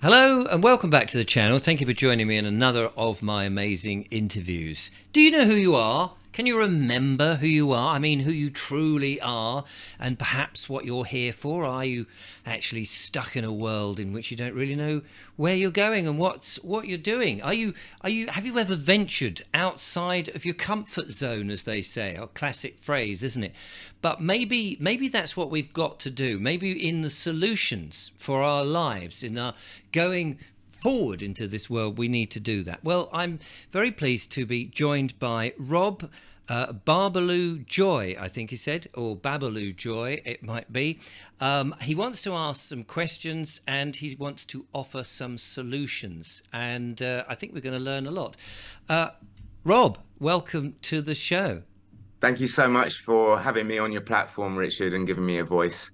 Hello and welcome back to the channel. Thank you for joining me in another of my amazing interviews. Do you know who you are? Can you remember who you are? I mean, who you truly are, and perhaps what you're here for? Are you actually stuck in a world in which you don't really know where you're going and what you're doing? Have you ever ventured outside of your comfort zone, as they say? A classic phrase, isn't it? But maybe that's what we've got to do. Maybe in the solutions for our lives, in our going forward into this world, we need to do that. Well, I'm very pleased to be joined by Rob Babaloo Joy, I think he said, or Babaloo Joy, it might be. He wants to ask some questions and he wants to offer some solutions. And I think we're going to learn a lot. Rob, welcome to the show. Thank you so much for having me on your platform, Richard, and giving me a voice.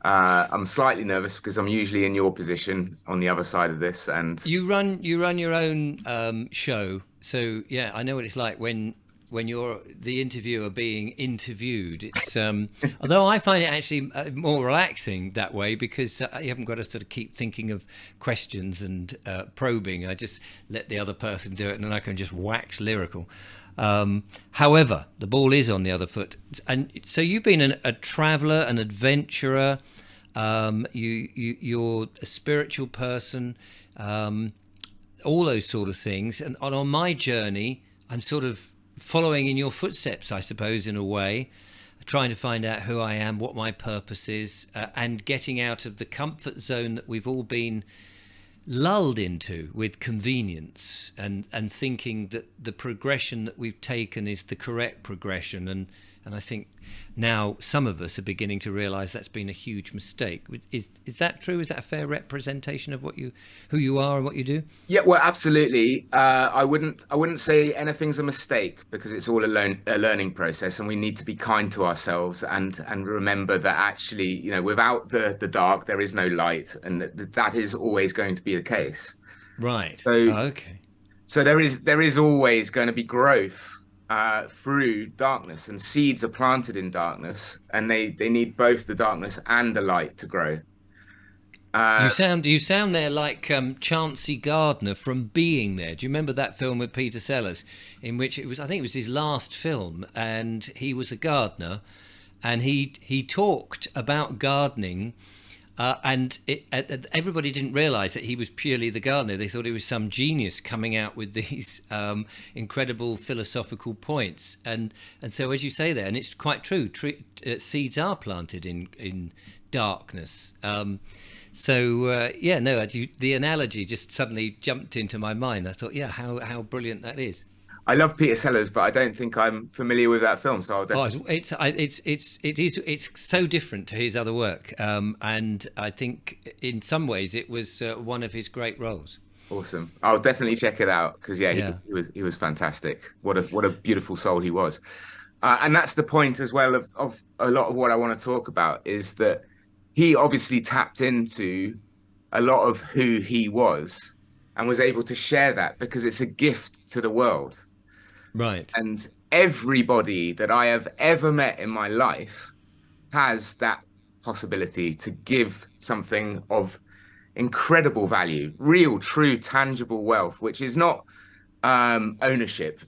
I'm slightly nervous because I'm usually in your position on the other side of this. And you run your own show, so yeah, I know what it's like when you're the interviewer being interviewed. It's although I find it actually more relaxing that way because you haven't got to sort of keep thinking of questions and probing. I just let the other person do it, and then I can just wax lyrical. However, the ball is on the other foot, and so you've been a traveller, an adventurer. You're a spiritual person, all those sort of things. And on my journey, I'm sort of following in your footsteps, I suppose, in a way, trying to find out who I am, what my purpose is, and getting out of the comfort zone that we've all been lulled into with convenience and thinking that the progression that we've taken is the correct progression. And I think now some of us are beginning to realize that's been a huge mistake. Is that true? Is that a fair representation of who you are and what you do? yeah, well, absolutely. I wouldn't say anything's a mistake because it's all a learning process, and we need to be kind to ourselves and remember that actually, without the dark, there is no light, and that is always going to be the case. Right. So, Okay. so there is always going to be growth through darkness, and seeds are planted in darkness, and they need both the darkness and the light to grow. You Uh, sound there like Chauncey Gardner from Being There. Do you remember that film with Peter Sellers, in which I think it was his last film, and he was a gardener, and he talked about gardening. Everybody didn't realise that he was purely the gardener. They thought he was some genius coming out with these incredible philosophical points. And so, as you say there, and it's quite true, seeds are planted in darkness. The analogy just suddenly jumped into my mind. I thought, yeah, how brilliant that is. I love Peter Sellers, but I don't think I'm familiar with that film, so I'll Oh, definitely. it's so different to his other work, and I think in some ways it was one of his great roles. Awesome. I'll definitely check it out because yeah, Yeah, he was fantastic. What a beautiful soul he was. And that's the point as well of a lot of what I want to talk about is that he obviously tapped into a lot of who he was and was able to share that because it's a gift to the world. right. And everybody that I have ever met in my life has that possibility to give something of incredible value, real, true, tangible wealth, which is not ownership,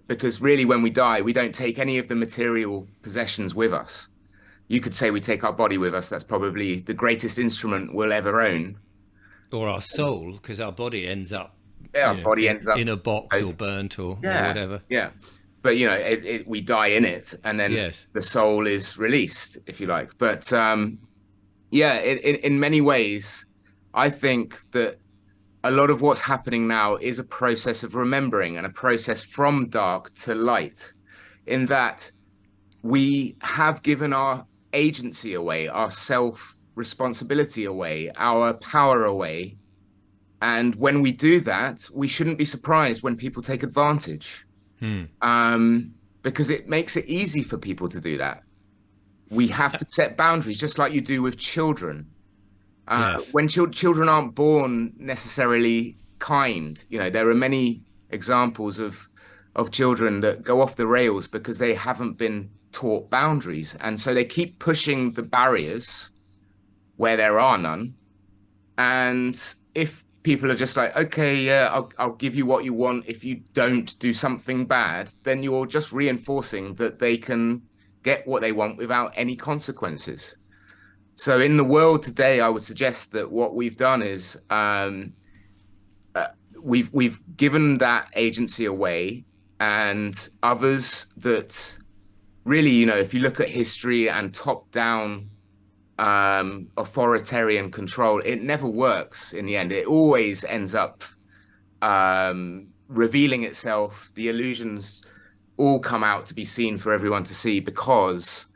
because really when we die, we don't take any of the material possessions with us. You could say we take our body with us. That's probably the greatest instrument we'll ever own. Or our soul, because our body ends up, Yeah, our body ends up. in a box or burnt or Yeah, whatever. yeah. But we die in it, and then Yes. the soul is released, if you like. But yeah, in many ways, I think that a lot of what's happening now is a process of remembering and a process from dark to light, in that we have given our agency away, our self responsibility away, our power away. And when we do that, we shouldn't be surprised when people take advantage, Hmm. because it makes it easy for people to do that. We have to set boundaries, just like you do with children. Yes. When children aren't born necessarily kind, there are many examples of children that go off the rails because they haven't been taught boundaries, and so they keep pushing the barriers where there are none. And if people are just like, okay, yeah, I'll give you what you want. If you don't do something bad, then you're just reinforcing that they can get what they want without any consequences. So in the world today, I would suggest that what we've done is we've given that agency away, and others that really, if you look at history and top-down authoritarian control, it never works in the end. It always ends up revealing itself. The illusions all come out to be seen for everyone to see, because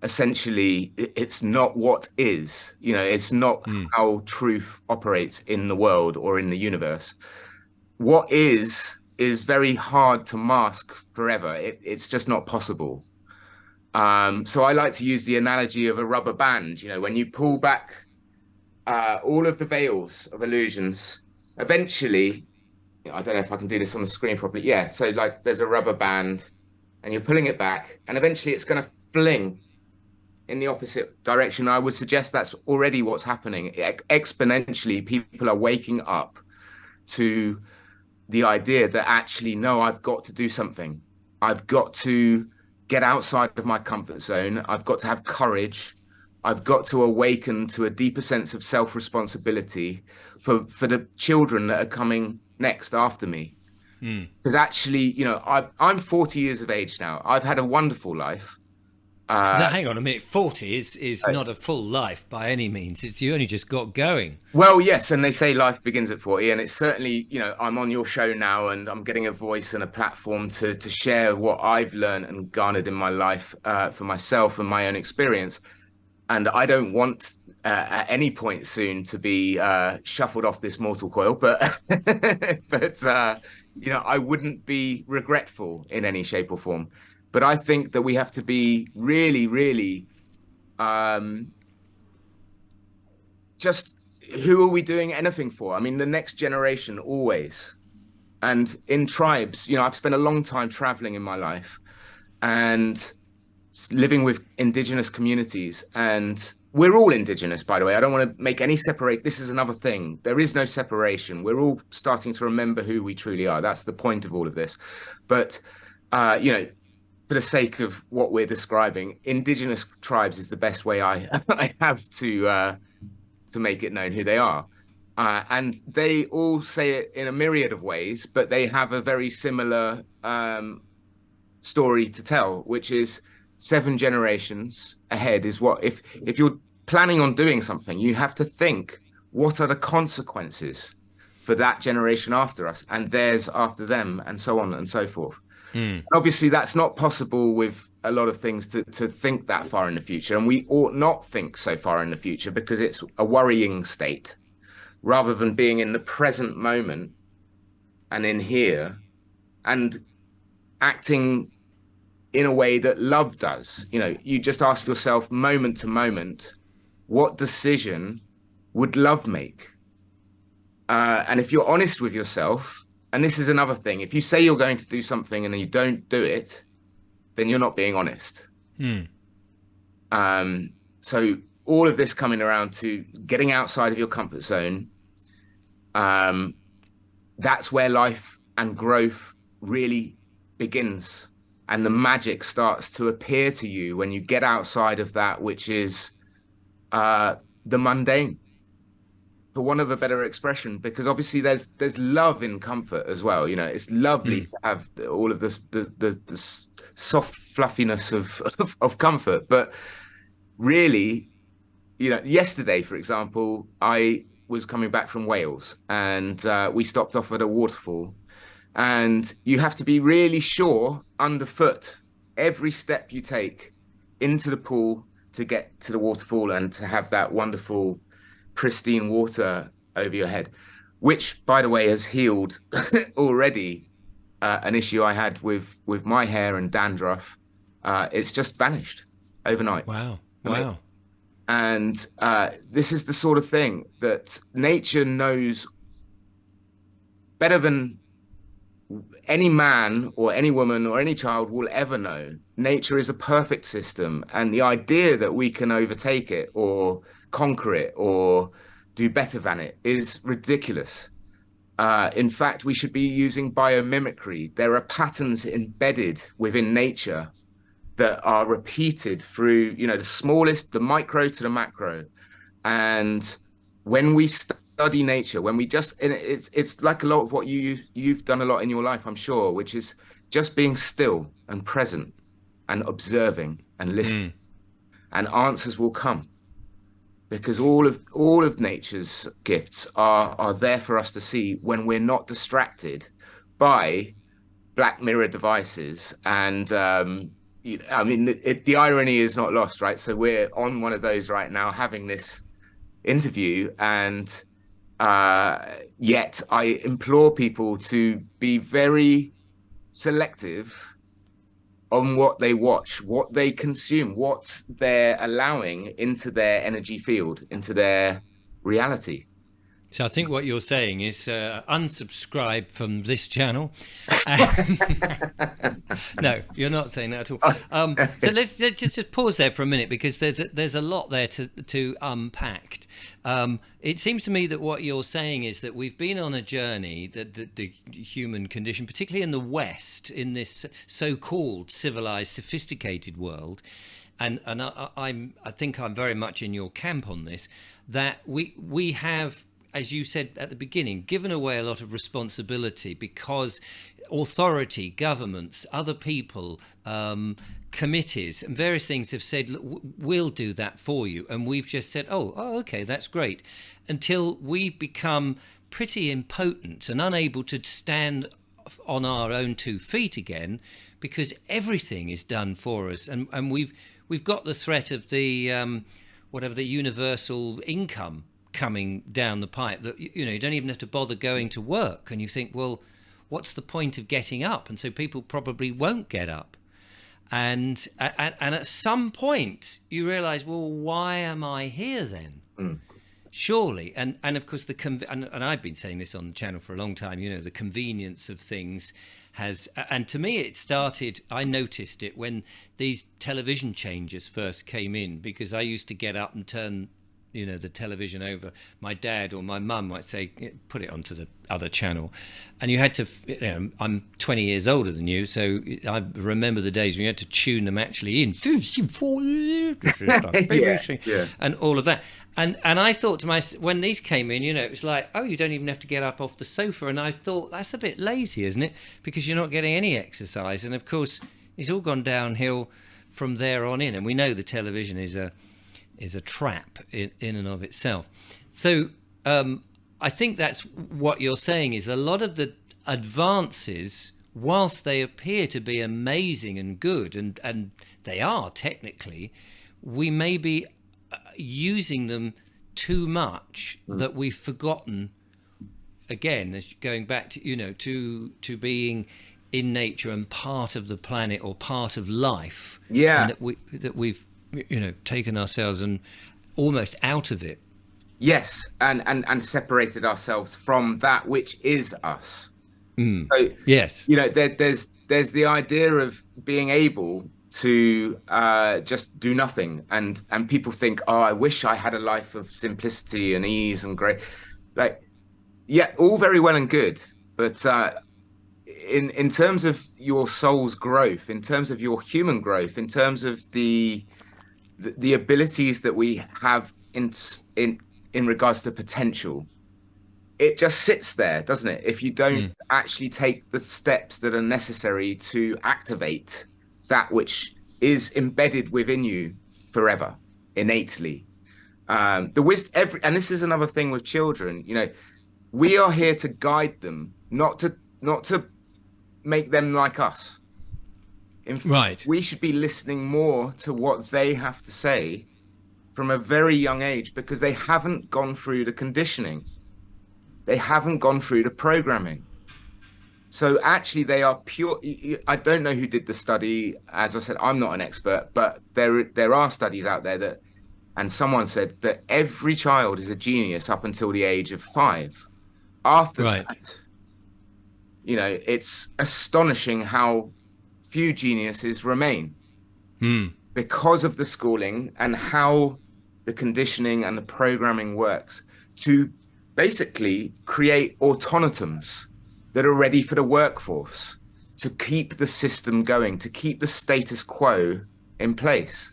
essentially it's not what is. It's not how truth operates in the world or in the universe. What is very hard to mask forever. It's just not possible. So I like to use the analogy of a rubber band. When you pull back all of the veils of illusions, eventually, I don't know if I can do this on the screen properly. Yeah, so like there's a rubber band and you're pulling it back, and eventually it's going to fling in the opposite direction. I would suggest that's already what's happening. Exponentially, people are waking up to the idea that actually, no, I've got to do something. I've got to get outside of my comfort zone. I've got to have courage. I've got to awaken to a deeper sense of self-responsibility for the children that are coming next after me. Because actually, I'm 40 years of age now. I've had a wonderful life. Now, hang on a minute. 40 is not a full life by any means. It's you only just got going. Well, yes, and they say life begins at 40, and it's certainly, I'm on your show now, and I'm getting a voice and a platform to share what I've learned and garnered in my life for myself and my own experience. And I don't want at any point soon to be shuffled off this mortal coil, but I wouldn't be regretful in any shape or form. But I think that we have to be really, really just, who are we doing anything for? I mean, the next generation always. And in tribes, I've spent a long time traveling in my life and living with indigenous communities. And we're all indigenous, by the way. I don't want to make any separate. This is another thing. There is no separation. We're all starting to remember who we truly are. That's the point of all of this. But, for the sake of what we're describing, indigenous tribes is the best way I have to make it known who they are. And they all say it in a myriad of ways, but they have a very similar story to tell, which is 7 generations ahead is what, if you're planning on doing something, you have to think, what are the consequences for that generation after us and theirs after them, and so on and so forth. Obviously, that's not possible with a lot of things to think that far in the future. And we ought not think so far in the future, because it's a worrying state, rather than being in the present moment and in here and acting in a way that love does. You just ask yourself moment to moment, what decision would love make? And if you're honest with yourself, and this is another thing, if you say you're going to do something and you don't do it, then you're not being honest. So all of this coming around to getting outside of your comfort zone, that's where life and growth really begins. And the magic starts to appear to you when you get outside of that, which is the mundane, for want of a better expression, because obviously there's love in comfort as well. It's lovely to have all of this, the soft fluffiness of comfort. But really, yesterday, for example, I was coming back from Wales, and we stopped off at a waterfall, and you have to be really sure underfoot every step you take into the pool to get to the waterfall and to have that wonderful pristine water over your head, which, by the way, has healed already an issue I had with my hair and dandruff. It's just vanished overnight. Wow. And this is the sort of thing that nature knows better than any man or any woman or any child will ever know. Nature is a perfect system, and the idea that we can overtake it or conquer it or do better than it is ridiculous. In fact, we should be using biomimicry. There are patterns embedded within nature that are repeated through, the smallest, the micro to the macro. And when we study nature, when we just, and it's like a lot of what you've done a lot in your life, I'm sure, which is just being still and present and observing and listening, and answers will come, because all of nature's gifts are there for us to see when we're not distracted by Black Mirror devices. And I mean, the irony is not lost, right? So we're on one of those right now, having this interview, and yet I implore people to be very selective on what they watch, what they consume, what they're allowing into their energy field, into their reality. So I think what you're saying is unsubscribe from this channel. No, you're not saying that at all. So let's just pause there for a minute, because there's a lot there to unpack. It seems to me that what you're saying is that we've been on a journey, that the human condition, particularly in the West, in this so-called civilized, sophisticated world, and I think I'm very much in your camp on this, that we have, as you said at the beginning, given away a lot of responsibility, because authority, governments, other people, committees and various things have said, look, we'll do that for you. And we've just said, oh, okay, that's great. Until we've become pretty impotent and unable to stand on our own 2 feet again, because everything is done for us. And we've got the threat of the, whatever, the universal income coming down the pipe, that you don't even have to bother going to work, and you think, well, what's the point of getting up? And so people probably won't get up, and at some point you realize, well, why am I here then? Surely, and of course and I've been saying this on the channel for a long time, the convenience of things has, and to me I noticed it when these television changes first came in, because I used to get up and turn the television over. My dad or my mum might say, put it onto the other channel. And you had to, I'm 20 years older than you, so I remember the days when you had to tune them actually in. Yeah. And all of that. And I thought to myself, when these came in, it was like, oh, you don't even have to get up off the sofa. And I thought, that's a bit lazy, isn't it? Because you're not getting any exercise. And of course, it's all gone downhill from there on in. And we know the television is a trap in and of itself. So I think that's what you're saying, is a lot of the advances, whilst they appear to be amazing and good, and they are technically, we may be using them too much, that we've forgotten, again, as going back to to being in nature and part of the planet, or part of life. Yeah. And that we've taken ourselves and almost out of it. Yes, and separated ourselves from that which is us. So, yes, there's the idea of being able to just do nothing, and people think, oh, I wish I had a life of simplicity and ease and great, all very well and good, but in terms of your soul's growth, in terms of your human growth, in terms of the abilities that we have in regards to potential, it just sits there, doesn't it? If you don't actually take the steps that are necessary to activate that which is embedded within you forever, innately. And this is another thing with children. We are here to guide them, not to make them like us. Right. We should be listening more to what they have to say from a very young age, because they haven't gone through the conditioning. They haven't gone through the programming. So actually they are pure. I don't know who did the study. As I said, I'm not an expert, but there are studies out there and someone said that every child is a genius up until the age of 5. After that, it's astonishing how few geniuses remain because of the schooling and how the conditioning and the programming works. to basically create automatons that are ready for the workforce, to keep the system going, to keep the status quo in place.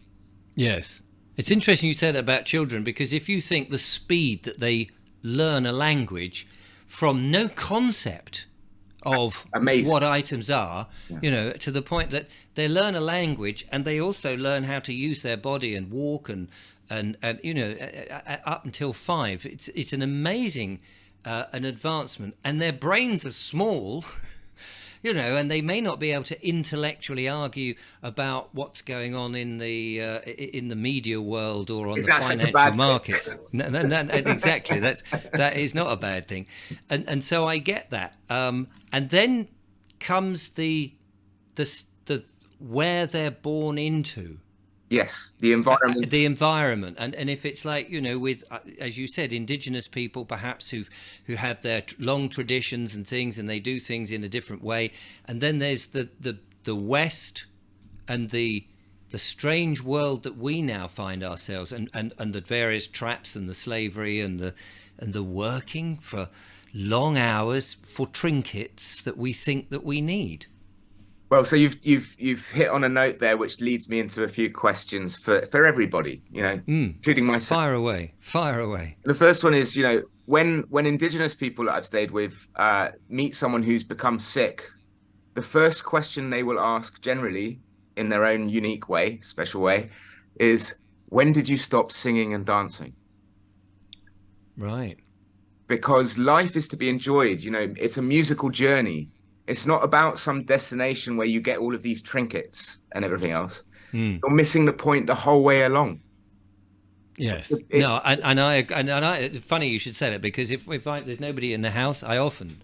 Yes. It's interesting you said that about children, because if you think the speed that they learn a language from no concept of what items are, to the point that they learn a language and they also learn how to use their body and walk and up until 5. It's an amazing an advancement, and their brains are small. And they may not be able to intellectually argue about what's going on in the media world or on the financial markets. Exactly, that is not a bad thing, and so I get that. And then comes the where they're born into. Yes, the environment. The environment, and if it's like with as you said, indigenous people perhaps who have their long traditions and things, and they do things in a different way, and then there's the West and the strange world that we now find ourselves, and the various traps and the slavery and the working for long hours for trinkets that we think that we need. Well, so you've hit on a note there, which leads me into a few questions for everybody, including myself. Fire away. The first one is, when indigenous people that I've stayed with meet someone who's become sick, the first question they will ask, generally in their own unique way, special way, is, when did you stop singing and dancing? Right. Because life is to be enjoyed. It's a musical journey. It's not about some destination where you get all of these trinkets and everything else. You're missing the point the whole way along. Yes. No, and I. Funny you should say that, because if there's nobody in the house, I often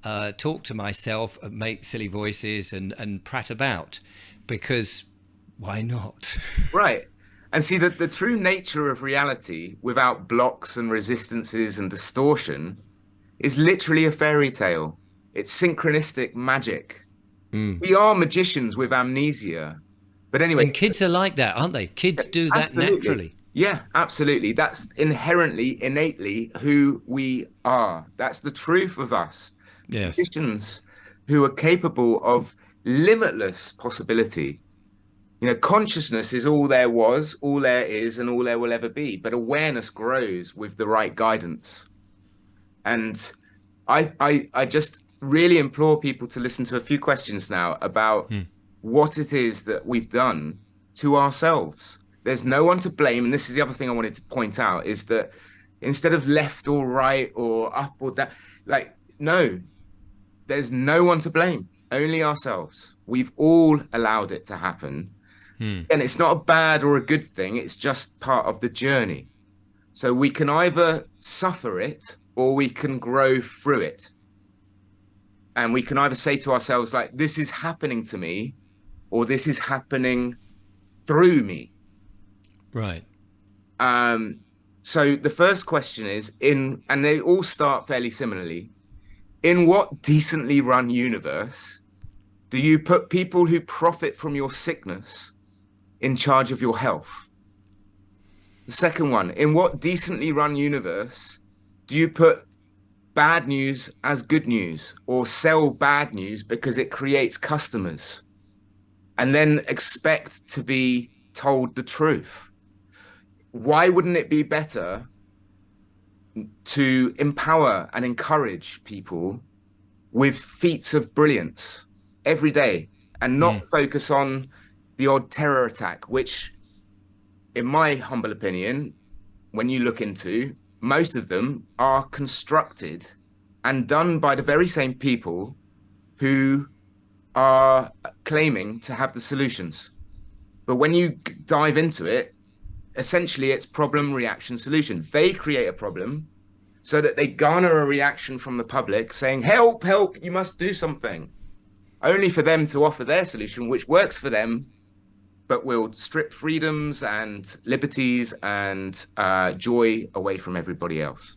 talk to myself, make silly voices, and prat about, because why not? Right. And see, the true nature of reality, without blocks and resistances and distortion, is literally a fairy tale. It's synchronistic magic. We are magicians with amnesia. But anyway. And kids are like that, aren't they? Kids do that naturally. Yeah, absolutely. That's inherently, innately who we are. That's the truth of us. Yes. Magicians who are capable of limitless possibility. Consciousness is all there was, all there is, and all there will ever be. But awareness grows with the right guidance. And I just really implore people to listen to a few questions now about what it is that we've done to ourselves. There's no one to blame. And this is the other thing I wanted to point out, is that instead of left or right or up or down, no, there's no one to blame, only ourselves. We've all allowed it to happen. And it's not a bad or a good thing. It's just part of the journey. So we can either suffer it or we can grow through it. And we can either say to ourselves, this is happening to me, or this is happening through me. Right. So the first question is, and they all start fairly similarly, in what decently run universe do you put people who profit from your sickness in charge of your health? The second one, in what decently run universe do you put bad news as good news, or sell bad news because it creates customers, and then expect to be told the truth? Why wouldn't it be better to empower and encourage people with feats of brilliance every day, and not focus on the odd terror attack, which, in my humble opinion, when you look into, most of them are constructed and done by the very same people who are claiming to have the solutions. But when you dive into it, essentially it's problem, reaction, solution. They create a problem so that they garner a reaction from the public saying, help, help, you must do something. Only for them to offer their solution, which works for them, but will strip freedoms and liberties and joy away from everybody else,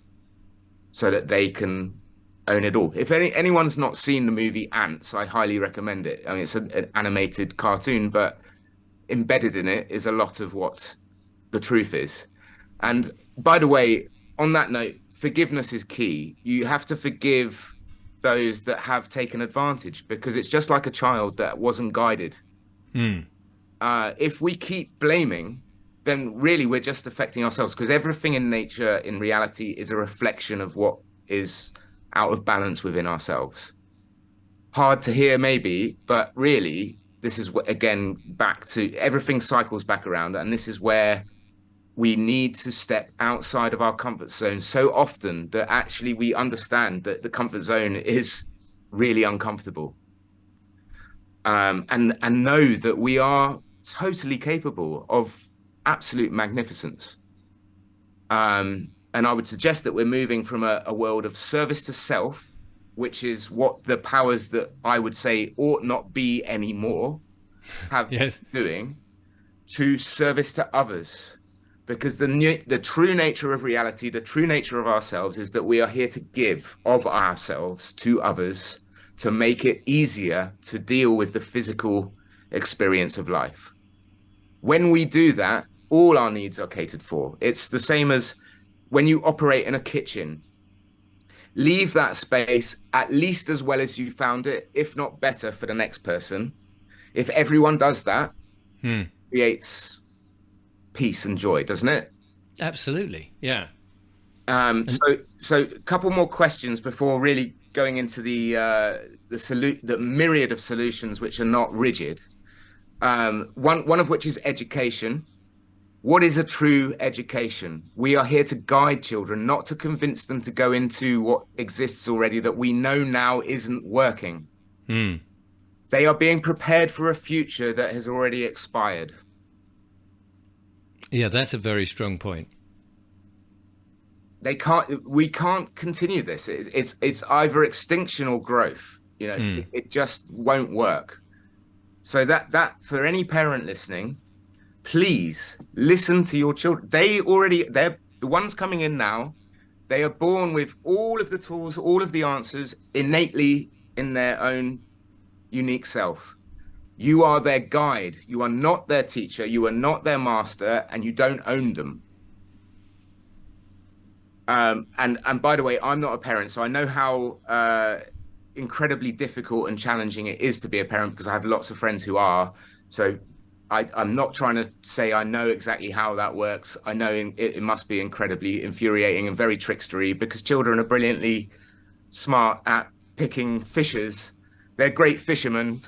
so that they can own it all. If anyone's not seen the movie Ants, I highly recommend it. I mean, it's an animated cartoon, but embedded in it is a lot of what the truth is. And by the way, on that note, forgiveness is key. You have to forgive those that have taken advantage, because it's just like a child that wasn't guided. If we keep blaming, then really we're just affecting ourselves, because everything in nature, in reality, is a reflection of what is out of balance within ourselves. Hard to hear maybe, but really this is what, again, back to everything cycles back around, and this is where we need to step outside of our comfort zone so often that actually we understand that the comfort zone is really uncomfortable. And know that we are totally capable of absolute magnificence. And I would suggest that we're moving from a world of service to self, which is what the powers that I would say ought not be anymore have been doing, to service to others. Because the true nature of reality, the true nature of ourselves, is that we are here to give of ourselves to others, to make it easier to deal with the physical experience of life. When we do that, all our needs are catered for. It's the same as when you operate in a kitchen. Leave that space at least as well as you found it, if not better, for the next person. If everyone does that, creates peace and joy, doesn't it? Absolutely, yeah. So a couple more questions before really going into the myriad of solutions which are not rigid. One of which is education. What is a true education? We are here to guide children, not to convince them to go into what exists already that we know now isn't working. They are being prepared for a future that has already expired. Yeah, that's a very strong point. We can't continue this. It's either extinction or growth. You know, it just won't work. So that for any parent listening, please listen to your children. They're the ones coming in now. They are born with all of the tools, all of the answers innately in their own unique self. You are their guide. You are not their teacher. You are not their master, and you don't own them. And by the way, I'm not a parent, so I know how incredibly difficult and challenging it is to be a parent, because I have lots of friends who are. So I'm not trying to say I know exactly how that works. I know it must be incredibly infuriating and very trickstery, because children are brilliantly smart at picking fishers. They're great fishermen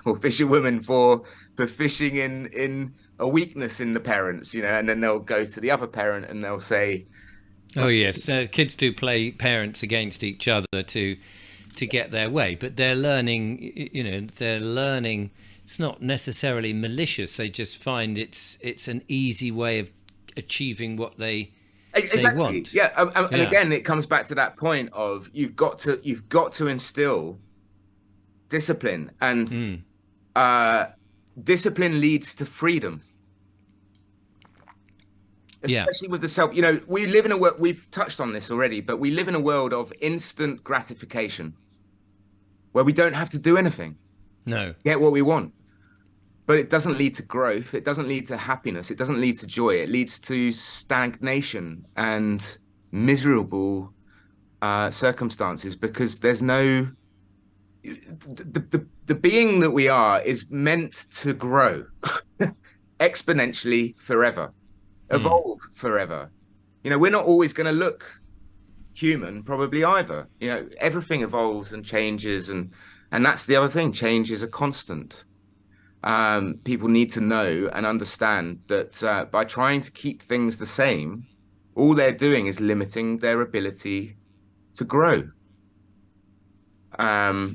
or fisherwomen for fishing in a weakness in the parents, you know, and then they'll go to the other parent and they'll say, "Oh yes, kids do play parents against each other to get their way, but they're learning. You know, they're learning. It's not necessarily malicious. They just find it's an easy way of achieving what they want. Yeah, and again, it comes back to that point of you've got to instill discipline, and discipline leads to freedom. Especially with the self, you know, we live in a world, we've touched on this already, but we live in a world of instant gratification where we don't have to do anything. No. Get what we want. But it doesn't lead to growth. It doesn't lead to happiness. It doesn't lead to joy. It leads to stagnation and miserable circumstances, because there's no, the being that we are is meant to grow exponentially forever. Evolve forever. You know, we're not always going to look human, probably either. You know, everything evolves and changes, and that's the other thing. Change is a constant. People need to know and understand that by trying to keep things the same, all they're doing is limiting their ability to grow. I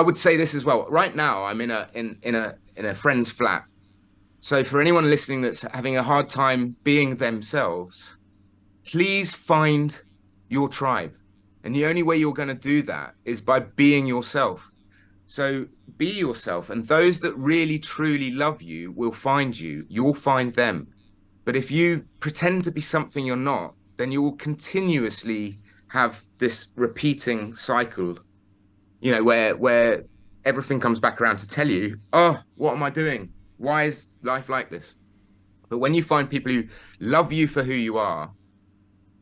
would say this as well. Right now, I'm in a friend's flat. So for anyone listening that's having a hard time being themselves, please find your tribe. And the only way you're going to do that is by being yourself. So be yourself, and those that really, truly love you will find you. You'll find them. But if you pretend to be something you're not, then you will continuously have this repeating cycle, you know, where everything comes back around to tell you, oh, what am I doing? Why is life like this? But when you find people who love you for who you are,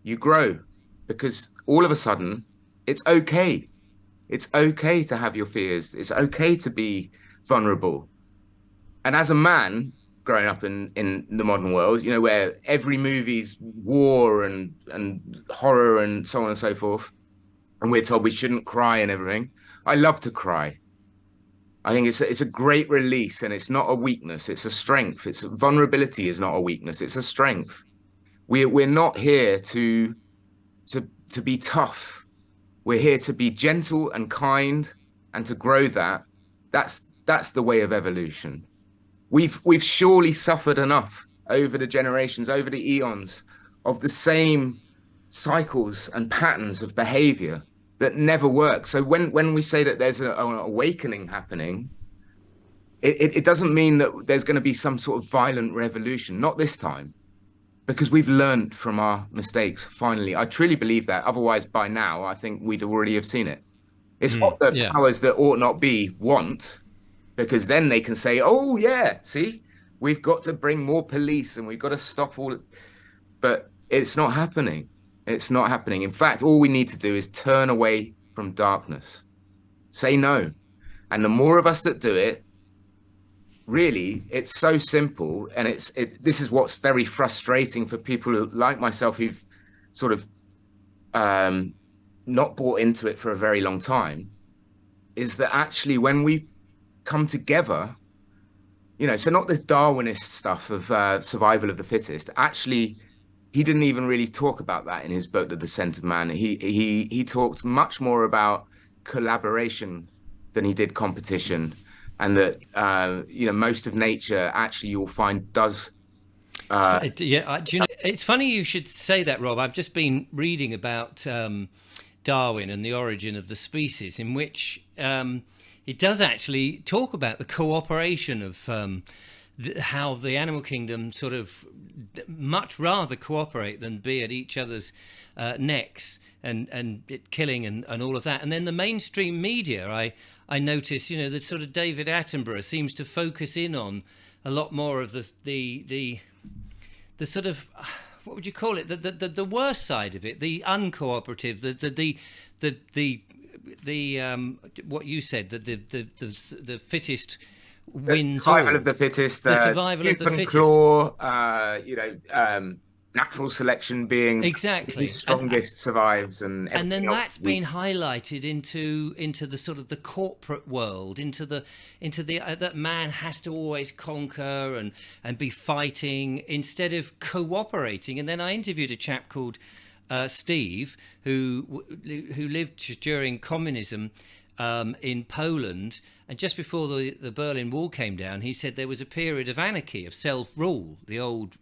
you grow, because all of a sudden it's okay. It's okay to have your fears. It's okay to be vulnerable. And as a man growing up in the modern world, you know, where every movie's war and horror and so on and so forth, and we're told we shouldn't cry and everything. I love to cry. I think it's a great release, and it's not a weakness. It's a strength. It's vulnerability is not a weakness. It's a strength. We're not here to be tough. We're here to be gentle and kind, and to grow that. That's the way of evolution. We've surely suffered enough over the generations, over the eons, of the same cycles and patterns of behavior that never work. So when we say that there's an awakening happening, it doesn't mean that there's going to be some sort of violent revolution. Not this time, because we've learned from our mistakes. Finally, I truly believe that. Otherwise, by now, I think we'd already have seen it. It's what the powers that ought not be want, because then they can say, "Oh yeah, see, we've got to bring more police and we've got to stop all." But it's not happening. It's not happening. In fact, all we need to do is turn away from darkness, say no. And the more of us that do it, really, it's so simple. And this is what's very frustrating for people who, like myself, who've sort of not bought into it for a very long time, is that actually when we come together, you know, so not the Darwinist stuff of survival of the fittest, actually, he didn't even really talk about that in his book, The Descent of Man. He talked much more about collaboration than he did competition, and that you know, most of nature actually you'll find does. Do you know, it's funny you should say that, Rob. I've just been reading about Darwin and the origin of the species, in which it does actually talk about the cooperation of how the animal kingdom sort of much rather cooperate than be at each other's necks and it killing and all of that. And then the mainstream media, I notice, you know, that sort of David Attenborough seems to focus in on a lot more of the sort of, what would you call it, the worst side of it, the uncooperative, the what you said, the fittest wins, survival of the fittest, the survival of the fittest, claw, you know, natural selection being exactly the strongest survives, and then that's been highlighted into the sort of the corporate world, into the that man has to always conquer and be fighting instead of cooperating. And then I interviewed a chap called Steve who lived during communism in Poland, and just before the Berlin Wall came down, he said there was a period of anarchy, of self-rule, the old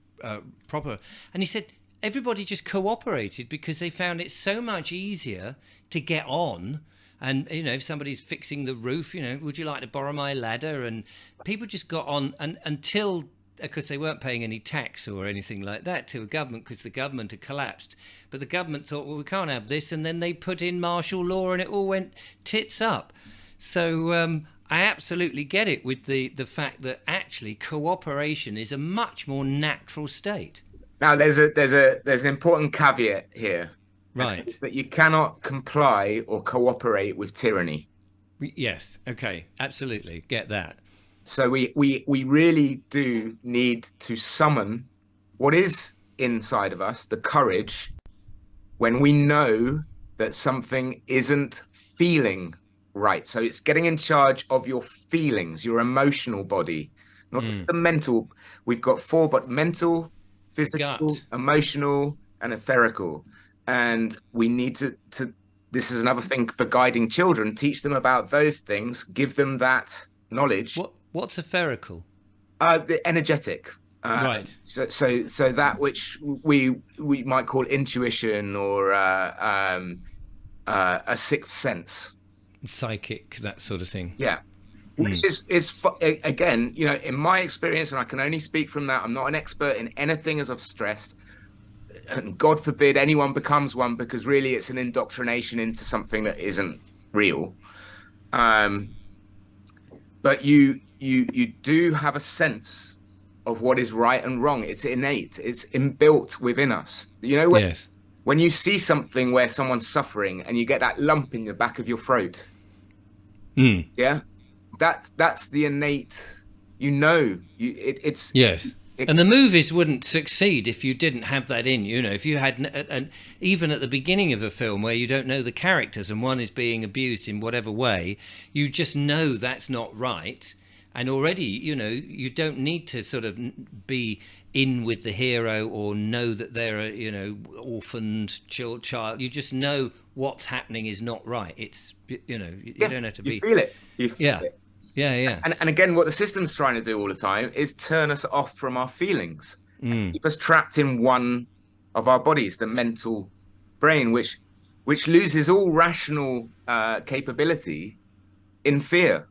proper, and he said everybody just cooperated because they found it so much easier to get on. And you know, if somebody's fixing the roof, you know, would you like to borrow my ladder? And people just got on, and until, because they weren't paying any tax or anything like that to a government, because the government had collapsed. But the government thought, well, we can't have this, and then they put in martial law, and it all went tits up. So I absolutely get it with the fact that actually cooperation is a much more natural state. Now there's an important caveat here, right? It's that you cannot comply or cooperate with tyranny. Yes. Okay. Absolutely get that. So we really do need to summon what is inside of us, the courage, when we know that something isn't feeling right. So it's getting in charge of your feelings, your emotional body, not just the mental. We've got four, but mental, physical, emotional, and etherical. And we need to, this is another thing for guiding children, teach them about those things, give them that knowledge. What's etherical? The energetic. Right. So that which we might call intuition or a sixth sense. Psychic, that sort of thing. Yeah. Which is again, you know, in my experience, and I can only speak from that, I'm not an expert in anything, as I've stressed, and God forbid anyone becomes one, because really it's an indoctrination into something that isn't real. But you do have a sense of what is right and wrong. It's innate. It's inbuilt within us. You know, when you see something where someone's suffering and you get that lump in the back of your throat, yeah, that's the innate, it's Yes. it, And the movies wouldn't succeed if you didn't have that in you. You know, if you had, and even at the beginning of a film where you don't know the characters and one is being abused in whatever way, you just know that's not right. And already, you know, you don't need to sort of be in with the hero or know that they're a, you know, orphaned child. You just know what's happening is not right. It's, you know, you don't have to you be. feel it. You feel Yeah. it. Yeah. And again, what the system's trying to do all the time is turn us off from our feelings, and keep us trapped in one of our bodies, the mental brain, which loses all rational capability in fear.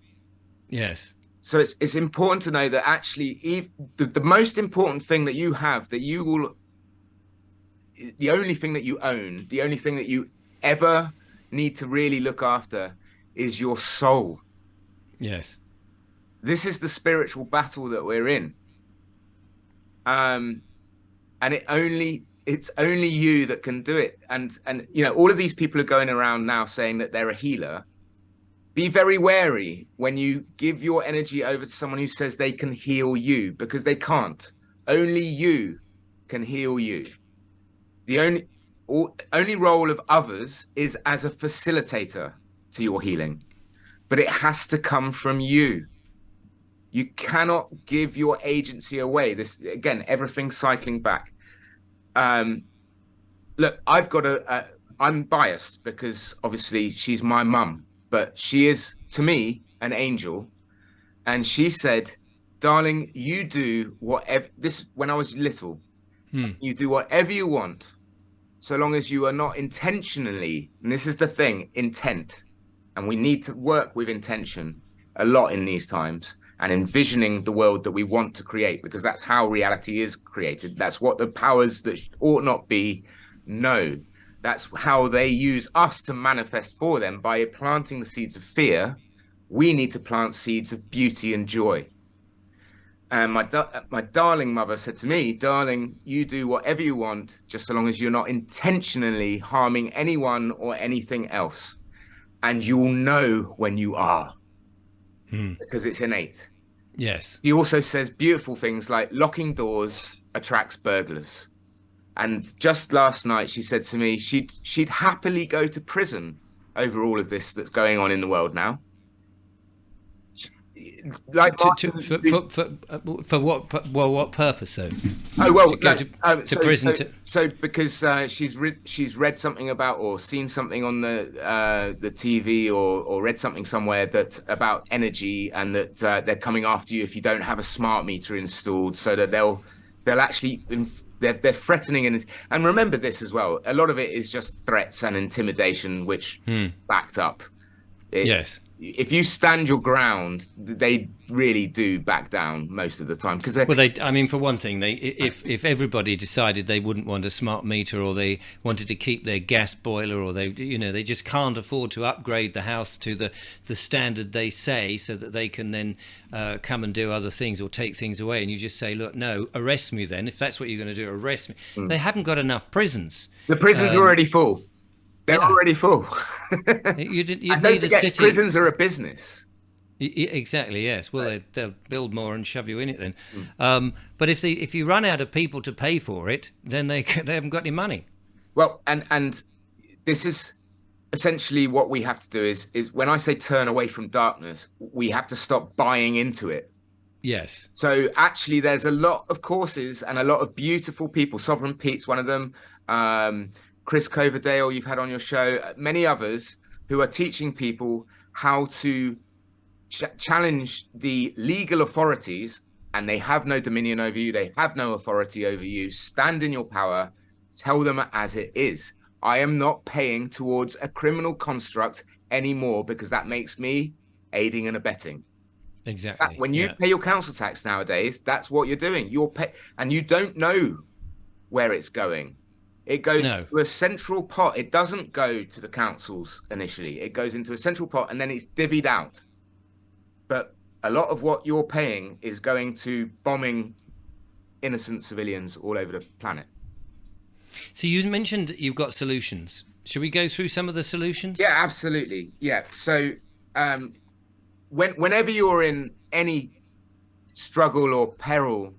Yes. So it's important to know that actually the most important thing that you have, the only thing that you own, the only thing that you ever need to really look after is your soul. Yes. This is the spiritual battle that we're in. And it's only you that can do it. And you know, all of these people are going around now saying that they're a healer. Be very wary when you give your energy over to someone who says they can heal you, because they can't. Only you can heal you. The only role of others is as a facilitator to your healing, but it has to come from you. You cannot give your agency away. This, again, everything cycling back. Look, I'm biased because obviously she's my mum, but she is, to me, an angel. And she said, darling, you do whatever, this, when I was little, you do whatever you want, so long as you are not intentionally, and this is the thing, intent. And we need to work with intention a lot in these times, and envisioning the world that we want to create, because that's how reality is created. That's what the powers that ought not be know. That's how they use us to manifest for them. By planting the seeds of fear, we need to plant seeds of beauty and joy. And my darling mother said to me, darling, you do whatever you want, just so long as you're not intentionally harming anyone or anything else. And you'll know when you are, because it's innate. Yes. He also says beautiful things like locking doors attracts burglars. And just last night, she said to me, she'd happily go to prison over all of this that's going on in the world now. Like for what purpose though? Oh well, to prison. So because she's read something about or seen something on the TV or read something somewhere that about energy, and that they're coming after you if you don't have a smart meter installed, so that they'll actually they're threatening. And remember this as well, a lot of it is just threats and intimidation, which backed up. Yes. If you stand your ground, they really do back down most of the time. Because I mean, for one thing, if everybody decided they wouldn't want a smart meter, or they wanted to keep their gas boiler, or they just can't afford to upgrade the house to the standard they say, so that they can then come and do other things or take things away, and you just say, look, no, arrest me then. If that's what you're going to do, arrest me. They haven't got enough prisons. The prisons are already full. They're already full. You don't need forget, a city. Prisons are a business. Exactly. Yes. Well, they'll build more and shove you in it then. But if you run out of people to pay for it, then they haven't got any money. Well, and this is essentially what we have to do is when I say turn away from darkness, we have to stop buying into it. Yes. So actually, there's a lot of courses and a lot of beautiful people. Sovereign Pete's one of them. Chris Coverdale, you've had on your show, many others who are teaching people how to challenge the legal authorities, and they have no dominion over you. They have no authority over you. Stand in your power. Tell them as it is. I am not paying towards a criminal construct anymore, because that makes me aiding and abetting. Exactly. When you pay your council tax nowadays, that's what you're doing. And you don't know where it's going. It goes to a central pot. It doesn't go to the councils initially. It goes into a central pot, and then it's divvied out. But a lot of what you're paying is going to bombing innocent civilians all over the planet. So you mentioned you've got solutions. Should we go through some of the solutions? Yeah, absolutely. Yeah. So whenever you're in any struggle or peril,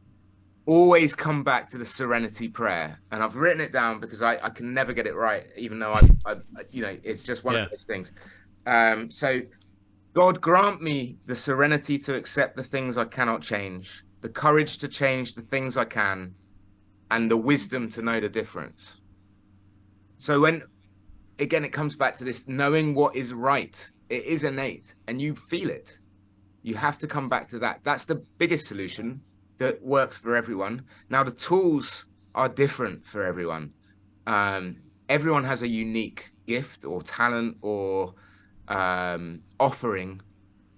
always come back to the serenity prayer. And I've written it down because I can never get it right, even though it's just one of those things. So God grant me the serenity to accept the things I cannot change, the courage to change the things I can, and the wisdom to know the difference. So again, it comes back to this knowing what is right. It is innate and you feel it. You have to come back to that. That's the biggest solution that works for everyone. Now, the tools are different for everyone. Everyone has a unique gift or talent or offering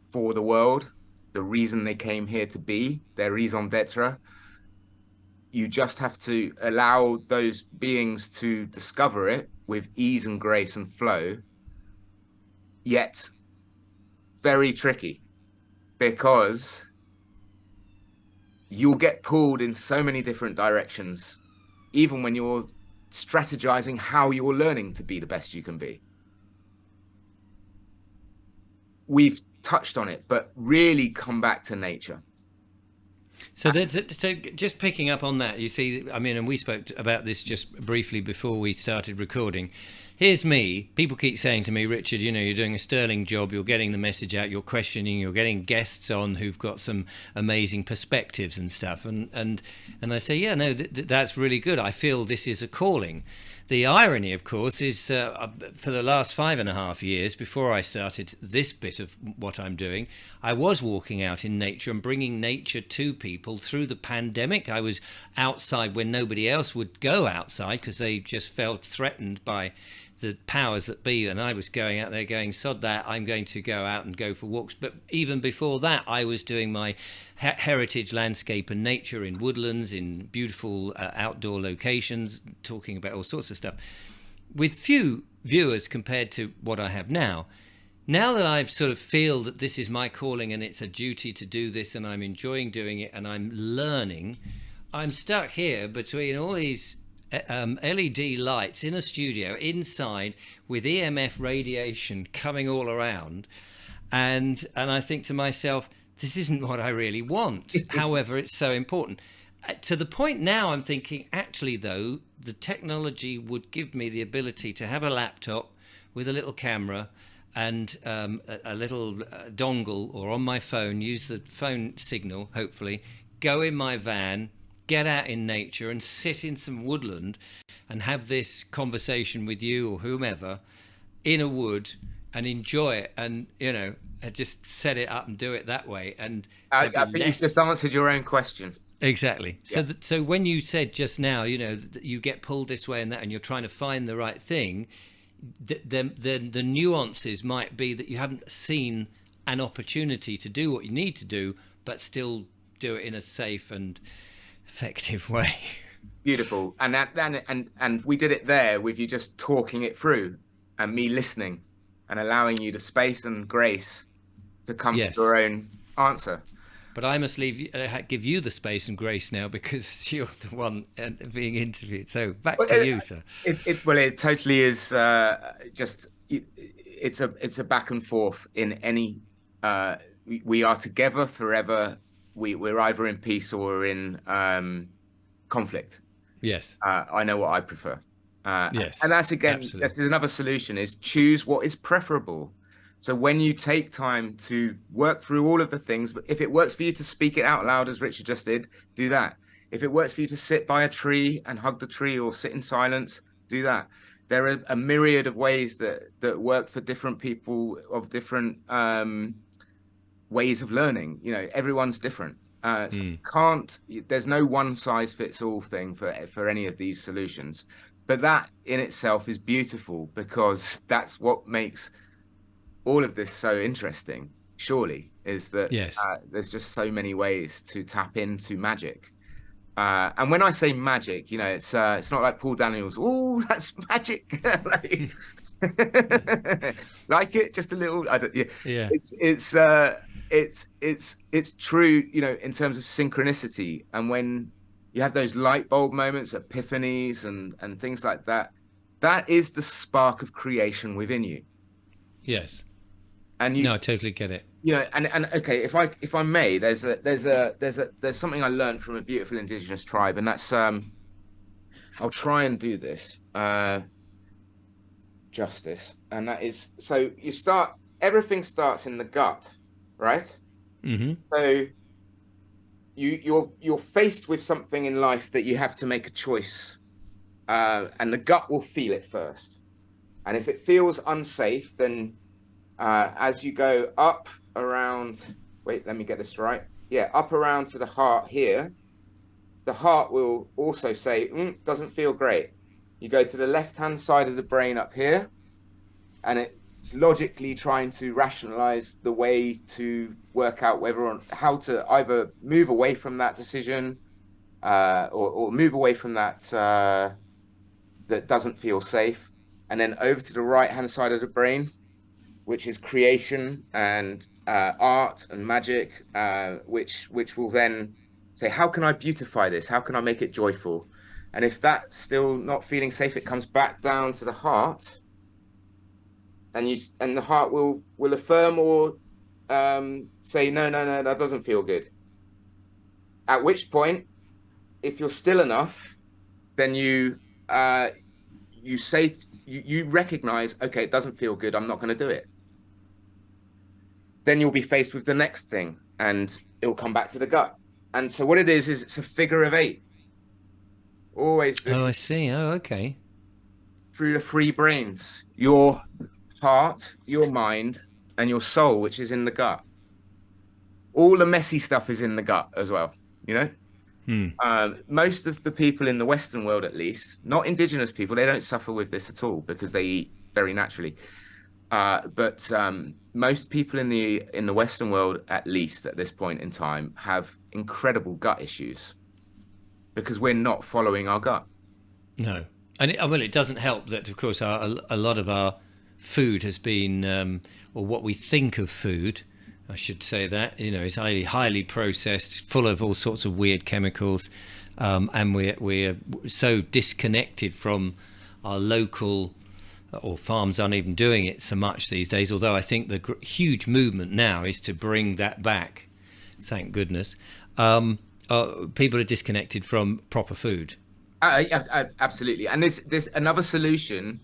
for the world, the reason they came here to be, their raison d'etre. You just have to allow those beings to discover it with ease and grace and flow, yet very tricky, because you'll get pulled in so many different directions, even when you're strategizing how you're learning to be the best you can be. We've touched on it, but really come back to nature. So just picking up on that, you see, I mean, and we spoke about this just briefly before we started recording. Here's me. People keep saying to me, Richard, you're doing a sterling job. You're getting the message out. You're questioning. You're getting guests on who've got some amazing perspectives and stuff. And I say, yeah, no, that's really good. I feel this is a calling. The irony, of course, is for the last 5.5 years, before I started this bit of what I'm doing, I was walking out in nature and bringing nature to people through the pandemic. I was outside when nobody else would go outside because they just felt threatened by the powers that be, and I was going out there going, sod that, I'm going to go out and go for walks. But even before that, I was doing my heritage landscape and nature in woodlands, in beautiful outdoor locations, talking about all sorts of stuff with few viewers compared to what I have now. Now that I've sort of feel that this is my calling and it's a duty to do this, and I'm enjoying doing it and I'm learning, I'm stuck here between all these LED lights in a studio inside with EMF radiation coming all around, and I think to myself, this isn't what I really want. However, it's so important. To the point now I'm thinking, actually though, the technology would give me the ability to have a laptop with a little camera and a little dongle, or on my phone, use the phone signal, hopefully, go in my van, get out in nature and sit in some woodland and have this conversation with you or whomever in a wood and enjoy it, and just set it up and do it that way. And I think you've just answered your own question. Exactly. Yeah. So when you said just now, that you get pulled this way and that, and you're trying to find the right thing, the nuances might be that you haven't seen an opportunity to do what you need to do, but still do it in a safe and effective way. Beautiful. And and we did it there with you just talking it through and me listening and allowing you the space and grace to come to your own answer. But I must give you the space and grace now, because you're the one being interviewed. So back to you, sir. It totally is. It's a back and forth in any. We are together forever. We're either in peace or we're in conflict. Yes. I know what I prefer. Yes. And that's again, absolutely. this is another solution: is choose what is preferable. So when you take time to work through all of the things, if it works for you to speak it out loud, as Richard just did, do that. If it works for you to sit by a tree and hug the tree, or sit in silence, do that. There are a myriad of ways that work for different people, of different ways of learning. Everyone's different. There's no one size fits all thing for any of these solutions. But that in itself is beautiful, because that's what makes all of this so interesting, surely, is that there's just so many ways to tap into magic. And when I say magic, it's not like Paul Daniels, oh, that's magic. Like it, just a little. Yeah. It's true, in terms of synchronicity. And when You have those light bulb moments, epiphanies, and things like that. That is the spark of creation within you. Yes. And No, I totally get it. and okay, if I may, there's something I learned from a beautiful indigenous tribe, and that's I'll try and do this justice, and that is, so everything starts in the gut, right? Mm-hmm. So you're faced with something in life that you have to make a choice, and the gut will feel it first. And if it feels unsafe, then as you go up around, wait, let me get this right. Yeah, up around to the heart here, the heart will also say, doesn't feel great. You go to the left-hand side of the brain up here, and it's logically trying to rationalize the way to work out how to either move away from that decision, or move away from that that doesn't feel safe, and then over to the right-hand side of the brain, which is creation and art and magic, which will then say, how can I beautify this? How can I make it joyful? And if that's still not feeling safe, it comes back down to the heart, and the heart will affirm or say, no, that doesn't feel good. At which point, if you're still enough, then you say, you recognize, okay, it doesn't feel good, I'm not going to do it. Then you'll be faced with the next thing, and it will come back to the gut. And so what it is it's a figure of 8. Always do. Oh, I see. Oh, okay. Through the 3 brains, your heart, your mind, and your soul, which is in the gut. All the messy stuff is in the gut as well, Most of the people in the Western world, at least, not indigenous people, they don't suffer with this at all because they eat very naturally. But most people in the Western world, at least at this point in time, have incredible gut issues because we're not following our gut. No. And it doesn't help that, of course, a lot of our food has been, or what we think of food, I should say that, is highly processed, full of all sorts of weird chemicals, and we're so disconnected from our local, or farms aren't even doing it so much these days, although I think the huge movement now is to bring that back, thank goodness. People are disconnected from proper food. Absolutely. And there's another solution,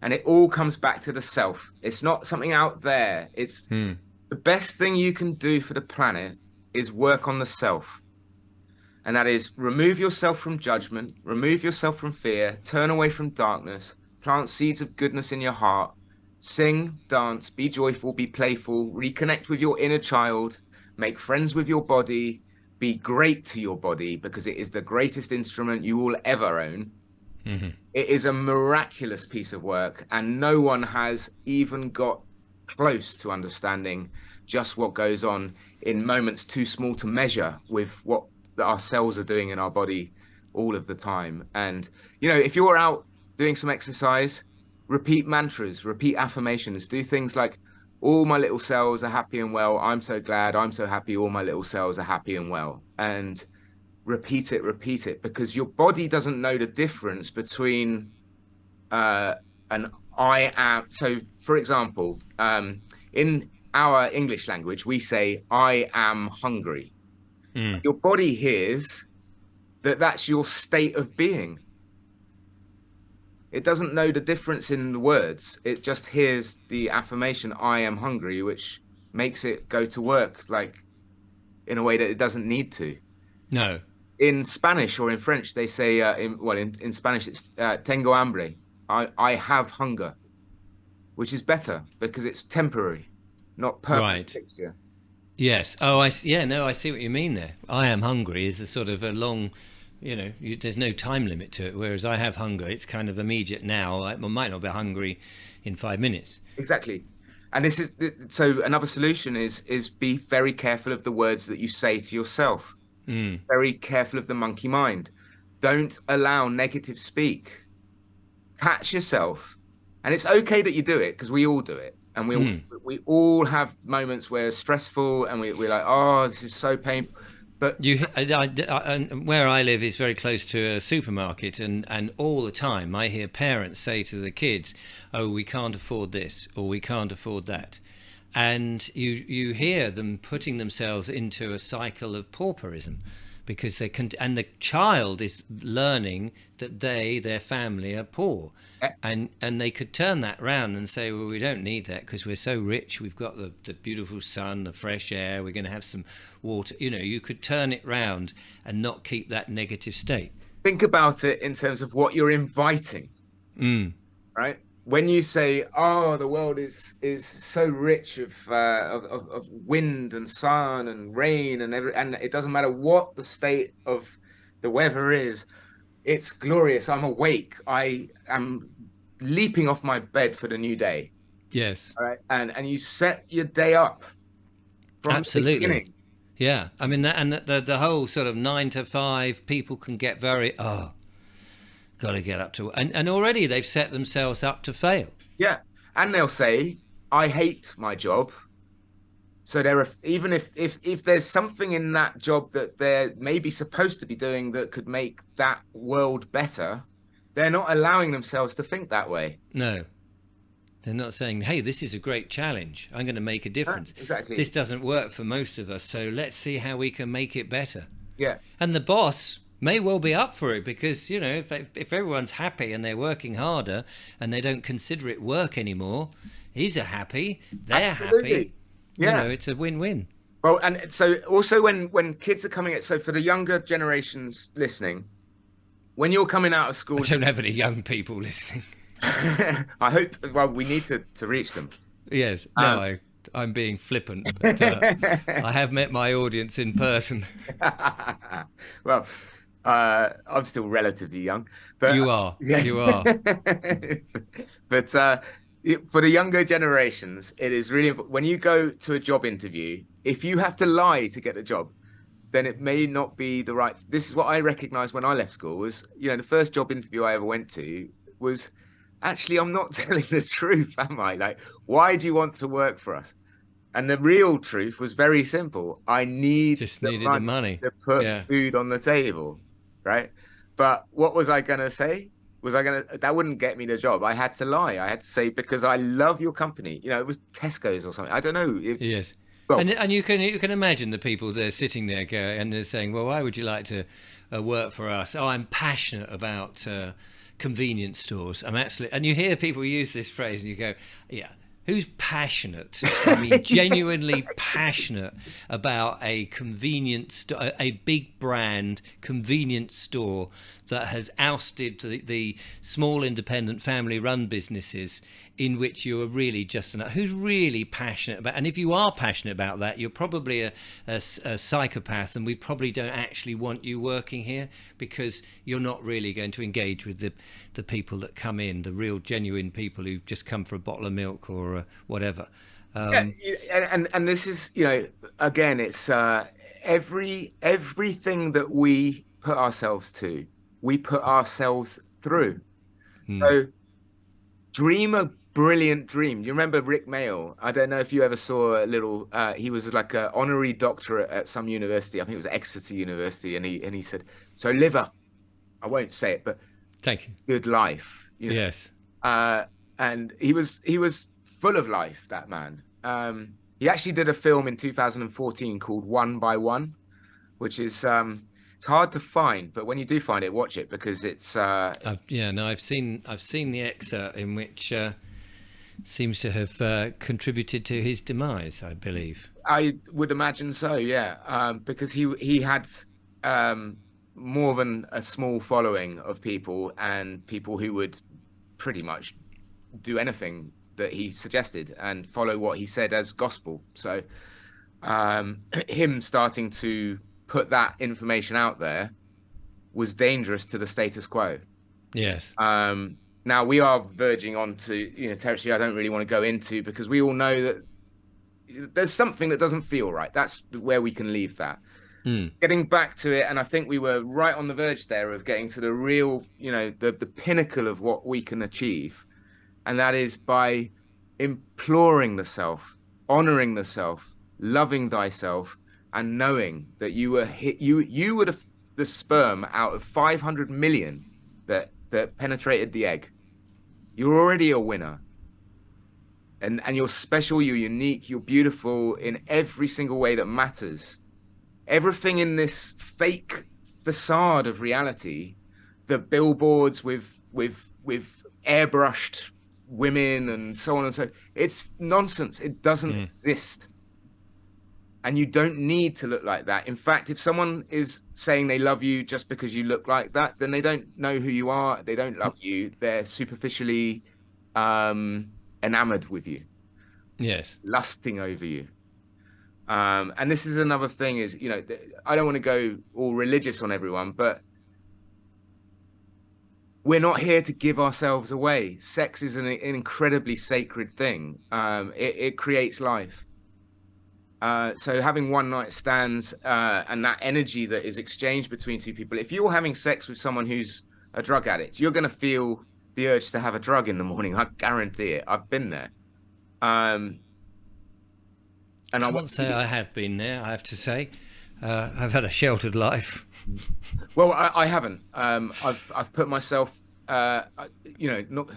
and it all comes back to the self. It's not something out there. It's the best thing you can do for the planet is work on the self. And that is remove yourself from judgment, remove yourself from fear, turn away from darkness, plant seeds of goodness in your heart, sing, dance, be joyful, be playful, reconnect with your inner child, make friends with your body, be great to your body because it is the greatest instrument you will ever own. Mm-hmm. It is a miraculous piece of work, and no one has even got close to understanding just what goes on in moments too small to measure with what our cells are doing in our body all of the time. And, if you're out doing some exercise, repeat mantras, repeat affirmations, do things like, all my little cells are happy and well. I'm so glad. I'm so happy. All my little cells are happy and well. And repeat it, because your body doesn't know the difference between an I am. So, for example, in our English language, we say, I am hungry. Your body hears that that's your state of being. It doesn't know the difference in the words. It just hears the affirmation, I am hungry, which makes it go to work like in a way that it doesn't need to. No. In Spanish or in French, they say, in Spanish, it's tengo hambre. I have hunger, which is better because it's temporary, not permanent fixture. Yes. Oh, I see. Yeah, no, I see what you mean there. I am hungry is a sort of a long, there's no time limit to it. Whereas I have hunger, it's kind of immediate now. I might not be hungry in 5 minutes. Exactly. And this is, so another solution is be very careful of the words that you say to yourself. Very careful of the monkey mind. Don't allow negative speak. Catch yourself. And it's okay that you do it because we all do it. And we all have moments where it's stressful and we're like, oh, this is so painful. But And where I live is very close to a supermarket, and all the time I hear parents say to the kids, "Oh, we can't afford this, or we can't afford that," and you hear them putting themselves into a cycle of pauperism, because they can, and the child is learning that their family are poor, and they could turn that round and say, well, we don't need that because we're so rich, we've got the beautiful sun, the fresh air, we're going to have some water. You could turn it round and not keep that negative state. think about it in terms of what you're inviting, right? When you say, "Oh, the world is so rich of wind and sun and rain and and it doesn't matter what the state of the weather is, it's glorious. I'm awake. I am leaping off my bed for the new day." Yes. All right, and you set your day up from Absolutely. the beginning. Yeah, I mean, the whole sort of 9 to 5, people can get very got to get up to, and already they've set themselves up to fail. Yeah, and they'll say, "I hate my job." So there are, even if there's something in that job that they're maybe supposed to be doing that could make that world better, they're not allowing themselves to think that way. No, they're not saying, "Hey, this is a great challenge. I'm going to make a difference." Exactly. This doesn't work for most of us, so let's see how we can make it better. Yeah. And the boss may well be up for it, because if everyone's happy and they're working harder and they don't consider it work anymore, he's happy, they're Absolutely. happy. Yeah. It's a win-win. Well, and so also when kids are coming at, so for the younger generations listening, when you're coming out of school, I don't have any young people listening. I hope, well, we need to reach them. Yes, no, I'm being flippant, but I have met my audience in person. Well, I'm still relatively young, but You are. Yeah. You are. But for the younger generations, it is really important. When you go to a job interview, if you have to lie to get the job, then it may not be the right. This is what I recognized when I left school was, the first job interview I ever went to was, actually, I'm not telling the truth, am I? Like, why do you want to work for us? And the real truth was very simple. I needed the money to put food on the table, right? But what was I going to say? That wouldn't get me the job. I had to lie. I had to say, because I love your company. It was Tesco's or something. I don't know. Yes. Well, and you can imagine the people that are sitting there and they're saying, well, why would you like to work for us? Oh, I'm passionate about convenience stores. I'm absolutely. And you hear people use this phrase and you go, yeah, who's passionate? I mean, genuinely passionate about a convenience store, a big brand convenience store that has ousted the small independent family run businesses in which you are really just who's really passionate about. And if you are passionate about that, you're probably a psychopath, and we probably don't actually want you working here, because you're not really going to engage with the people that come in, the real genuine people who've just come for a bottle of milk or whatever. And this is, again, it's everything that we put ourselves to, we put ourselves through. So dream a brilliant dream. You remember Rick Mayall? I don't know if you ever saw a little, he was like an honorary doctorate at some university. I think it was Exeter University. And he said, so live a, I won't say it, but thank you, good life. Yes. And he was full of life, that man. He actually did a film in 2014 called One by One, which is, it's hard to find, but when you do find it, watch it, because it's. I've seen the excerpt in which seems to have contributed to his demise, I believe. I would imagine so, yeah, because he had more than a small following of people, and people who would pretty much do anything that he suggested and follow what he said as gospel. So him starting to put that information out there was dangerous to the status quo. Yes. Now we are verging on to territory I don't really want to go into, because we all know that there's something that doesn't feel right. That's where we can leave that. Getting back to it, and I think we were right on the verge there of getting to the real, the pinnacle of what we can achieve, and that is by imploring the self, honoring the self, loving thyself, and knowing that you were hit, you were the sperm out of 500 million that penetrated the egg. You're already a winner. And you're special, you're unique, you're beautiful in every single way that matters. Everything in this fake facade of reality, the billboards with airbrushed women and so on and so, it's nonsense. It doesn't exist. And you don't need to look like that. In fact, if someone is saying they love you just because you look like that, then they don't know who you are. They don't love you. They're superficially enamored with you. Yes. Lusting over you. And this is another thing is, you know, I don't want to go all religious on everyone, but we're not here to give ourselves away. Sex is an incredibly sacred thing. It creates life. So having one night stands and that energy that is exchanged between two people, if you're having sex with someone who's a drug addict, you're going to feel the urge to have a drug in the morning. I guarantee it. I've been there. And I won't say I have been there, I have to say. I've had a sheltered life. Well, I haven't. I've put myself, you know, not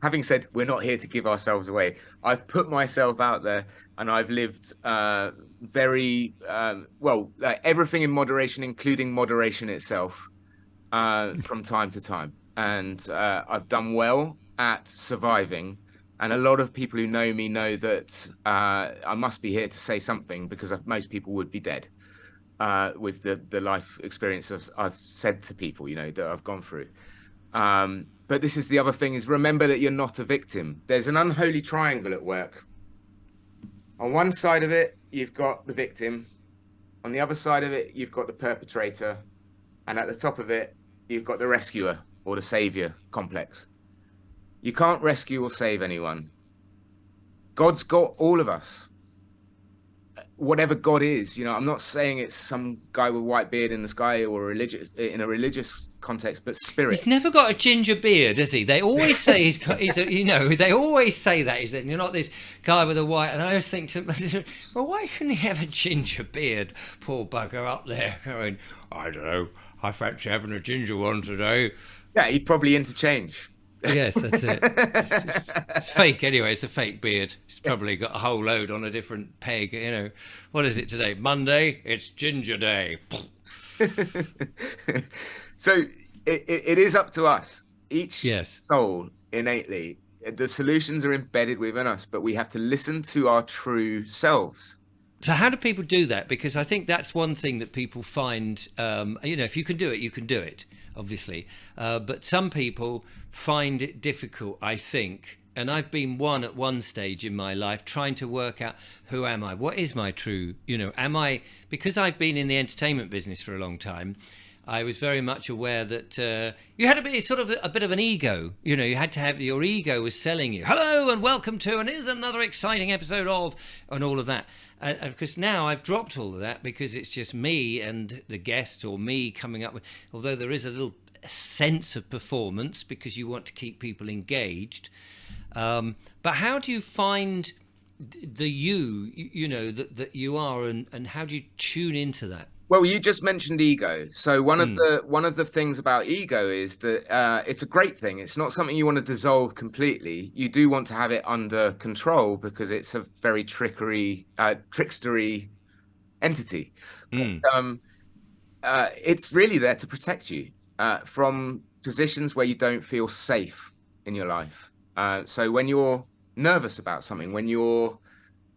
having said we're not here to give ourselves away. I've put myself out there, and I've lived very well, everything in moderation, including moderation itself, from time to time. And I've done well at surviving. And a lot of people who know me know that I must be here to say something, because most people would be dead with the life experience I've said to people, you know, that I've gone through. But this is the other thing, is remember that you're not a victim. There's an unholy triangle at work. On one side of it, you've got the victim. On the other side of it, you've got the perpetrator. And at the top of it, you've got the rescuer or the savior complex. You can't rescue or save anyone. God's got all of us. Whatever God is, you know, I'm not saying it's some guy with white beard in the sky or in a religious context, but spirit. He's never got a ginger beard, has he? They always say he's a, you know, they always say that. Is that you're not this guy with a white, and I always think to myself, well, why shouldn't he have a ginger beard? Poor bugger up there going, I don't know, I fancy having a ginger one today. Yeah, he'd probably interchange. Yes, that's it. It's fake anyway. It's a fake beard. He's probably got a whole load on a different peg. You know, what is it today? Monday. It's Ginger Day. So it is up to us. Each Yes. soul innately. The solutions are embedded within us, but we have to listen to our true selves. So how do people do that? Because I think that's one thing that people find, you know, if you can do it, you can do it, obviously. But some people find it difficult, I think. And I've been at one stage in my life trying to work out, who am I? What is my true, you know, because I've been in the entertainment business for a long time, I was very much aware that you had to be sort of a bit of an ego. You know, you had to have, your ego was selling you. Hello and welcome to, and here's another exciting episode of, and all of that. Because now I've dropped all of that, because it's just me and the guest, or me coming up with, although there is a little sense of performance because you want to keep people engaged. But how do you find the you know, that you are, and how do you tune into that? Well, you just mentioned ego. So one of the things about ego is that it's a great thing. It's not something you want to dissolve completely. You do want to have it under control, because it's a very trickstery entity. It's really there to protect you from positions where you don't feel safe in your life. So when you're nervous about something, when you're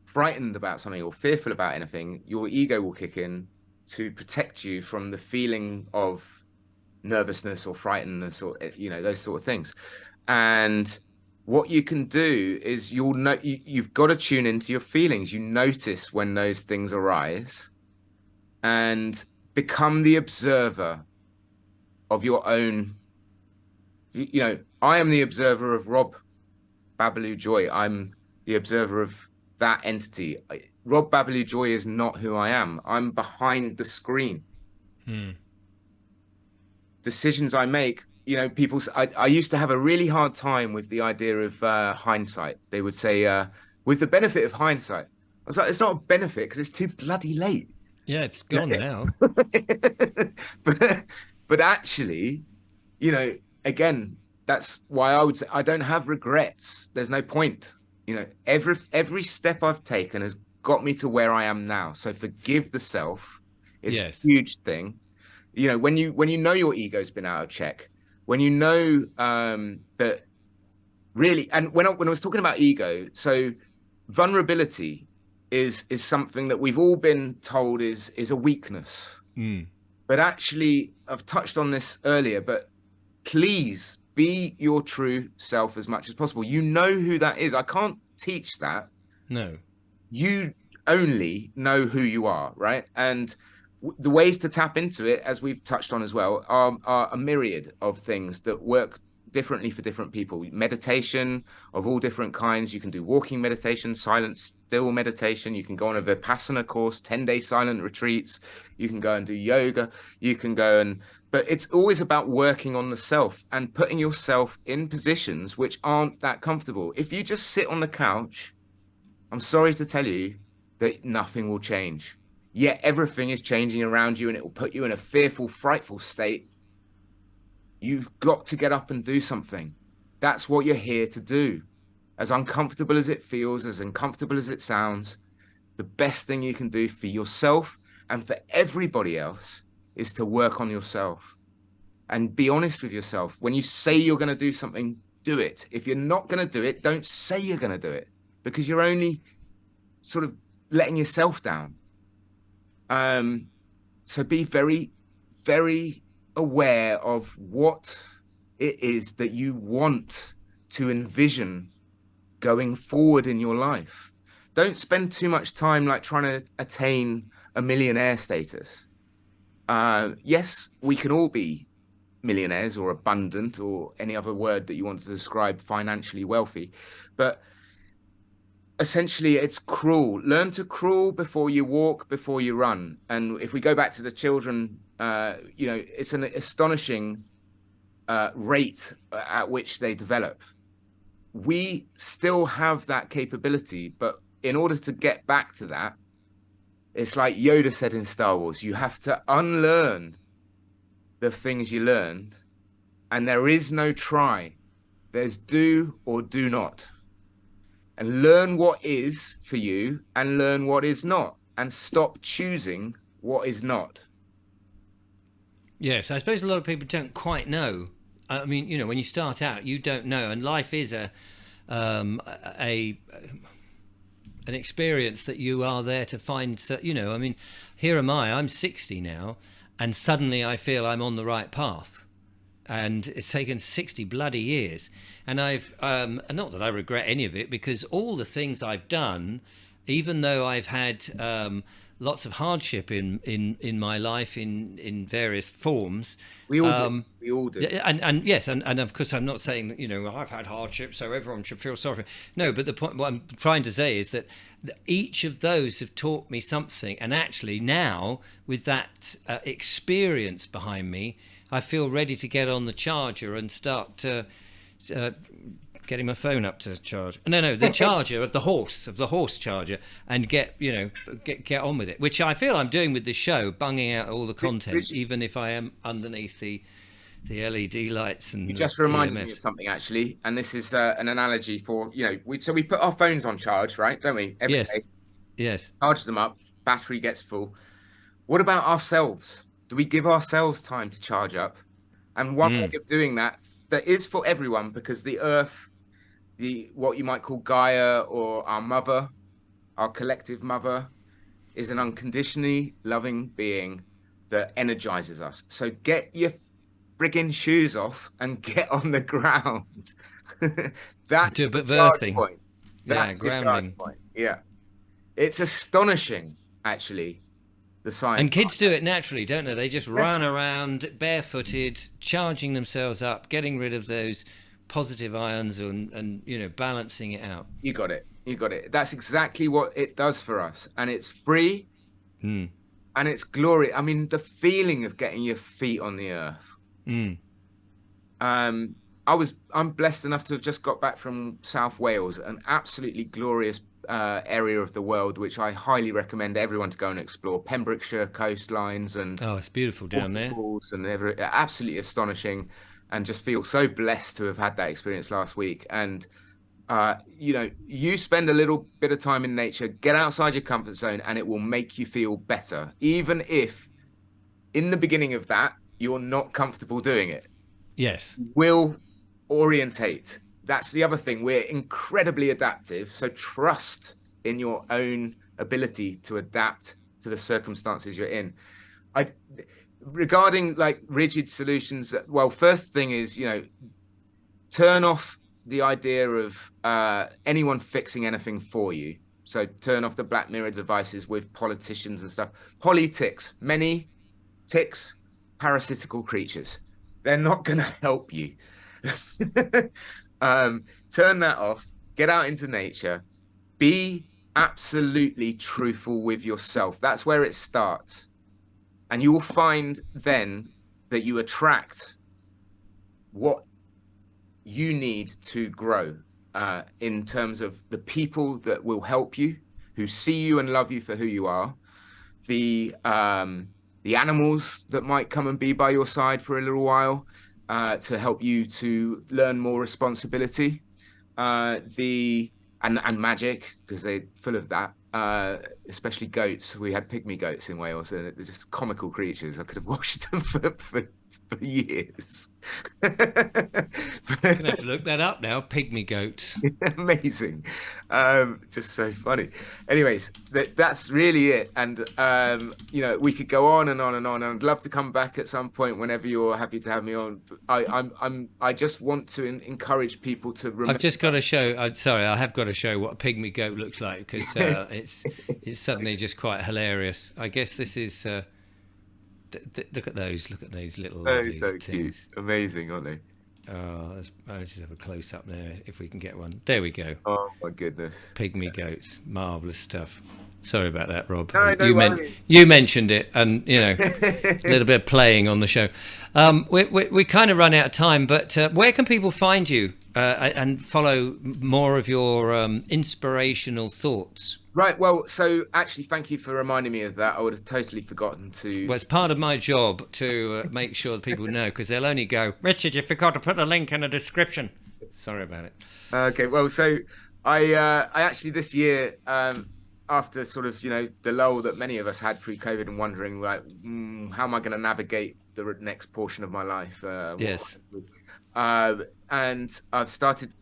frightened about something or fearful about anything, your ego will kick in to protect you from the feeling of nervousness or frightenedness, or, you know, those sort of things. And what you can do is you've got to tune into your feelings. You notice when those things arise and become the observer of your own. You know, I am the observer of Rob Babaloo Joy. I'm the observer of that entity. Rob Babaloo Joy is not who I am. I'm behind the screen. Decisions I make, you know, I used to have a really hard time with the idea of hindsight. They would say, with the benefit of hindsight, was like, it's not a benefit because it's too bloody late. Yeah, it's gone now. but but actually, you know, again, that's why I would say I don't have regrets. There's no point. You know, every step I've taken has got me to where I am now. So forgive the self is Yes. a huge thing. You know, when you know your ego's been out of check, when you know that really, and when I was talking about ego, so vulnerability is something that we've all been told is a weakness. Mm. But actually, I've touched on this earlier, but please be your true self as much as possible. You know who that is. I can't teach that. No. You only know who you are, right? And the ways to tap into it, as we've touched on as well, are a myriad of things that work differently for different people. Meditation of all different kinds. You can do walking meditation, silent, still meditation. You can go on a Vipassana course, 10-day silent retreats. You can go and do yoga. You can go and, but it's always about working on the self and putting yourself in positions which aren't that comfortable. If you just sit on the couch, I'm sorry to tell you that nothing will change. Yet everything is changing around you and it will put you in a fearful, frightful state. You've got to get up and do something. That's what you're here to do. As uncomfortable as it feels, as uncomfortable as it sounds, the best thing you can do for yourself and for everybody else is to work on yourself and be honest with yourself. When you say you're going to do something, do it. If you're not going to do it, don't say you're going to do it, because you're only sort of letting yourself down. So be very, very aware of what it is that you want to envision going forward in your life. Don't spend too much time like trying to attain a millionaire status. Yes, we can all be millionaires or abundant or any other word that you want to describe financially wealthy, but essentially it's crawl. Learn to crawl before you walk, before you run. And if we go back to the children, you know, it's an astonishing rate at which they develop. We still have that capability, but in order to get back to that, it's like Yoda said in Star Wars, you have to unlearn the things you learned, and there is no try. There's do or do not. And learn what is for you and learn what is not, and stop choosing what is not. Yes, I suppose a lot of people don't quite know. I mean, you know, when you start out, you don't know, and life is an experience that you are there to find. You know, I mean, here am I. I'm 60 now, and suddenly I feel I'm on the right path. And it's taken 60 bloody years, and I've not that I regret any of it, because all the things I've done, even though I've had lots of hardship in my life in various forms. We all do. We all do. And yes, and of course I'm not saying that, you know, I've had hardship so everyone should feel sorry for me. No, but the point, what I'm trying to say is that each of those have taught me something, and actually now with that experience behind me, I feel ready to get on the charger and start getting my phone up to charge. No, the charger of the horse charger, and get on with it. Which I feel I'm doing with this show, bunging out all the content, even if I am underneath the LED lights. And you just reminded me of something, actually, and this is an analogy for, you know, we put our phones on charge, right? Don't we? Every day. Yes. Charge them up. Battery gets full. What about ourselves? Do we give ourselves time to charge up? And one way of doing that is for everyone, because the earth, what you might call Gaia, or our mother, our collective mother, is an unconditionally loving being that energizes us. So get your friggin' shoes off and get on the ground. That's do a bit the charge birthing. point. That's your charge point. Yeah. It's astonishing, actually. The science. And kids do it naturally, don't they? They just run around barefooted, charging themselves up, getting rid of those positive ions and you know, balancing it out. You got it. That's exactly what it does for us. And it's free and it's glory. I mean, the feeling of getting your feet on the earth. I'm blessed enough to have just got back from South Wales, an absolutely glorious area of the world, which I highly recommend everyone to go and explore. Pembrokeshire coastlines and Oh, it's beautiful down there. waterfalls, and they're absolutely astonishing, and just feel so blessed to have had that experience last week. And you know, you spend a little bit of time in nature, get outside your comfort zone, and it will make you feel better, even if in the beginning of that you're not comfortable doing it. Yes. Will orientate. That's the other thing. We're incredibly adaptive, so trust in your own ability to adapt to the circumstances you're in. Regarding like rigid solutions, well, first thing is, you know, turn off the idea of anyone fixing anything for you. So turn off the Black Mirror devices with politicians and stuff. Politics, many ticks, parasitical creatures. They're not going to help you. Turn that off, get out into nature, be absolutely truthful with yourself. That's where it starts. And you will find then that you attract what you need to grow in terms of the people that will help you, who see you and love you for who you are, the animals that might come and be by your side for a little while to help you to learn more responsibility, and magic, because they're full of that, especially goats. We had pygmy goats in Wales, and they're just comical creatures. I could have watched them for years. I'm gonna have to look that up now. Pygmy goats. Amazing. Just so funny. Anyways, that's really it. And you know, we could go on and on and on. I'd love to come back at some point whenever you're happy to have me on. I just want to encourage people to remember. I've just got to show. I'm sorry, I have got to show what a pygmy goat looks like, because it's suddenly just quite hilarious. I guess this is. Look at those little. Oh, so things. cute. Amazing, aren't they? Oh, let's just have a close up there if we can get one. There we go. Oh my goodness. Pygmy goats, marvelous stuff. Sorry about that, Rob. No worries. You mentioned it, and you know, a little bit of playing on the show. We kind of run out of time, but where can people find you and follow more of your inspirational thoughts? Right. Well, so actually, thank you for reminding me of that. I would have totally forgotten to. Well, it's part of my job to make sure that people know, because they'll only go, Richard, you forgot to put a link in the description. Sorry about it. Okay. Well, so I actually this year, after sort of, you know, the lull that many of us had through COVID and wondering like, how am I going to navigate the next portion of my life? Yes. And I've started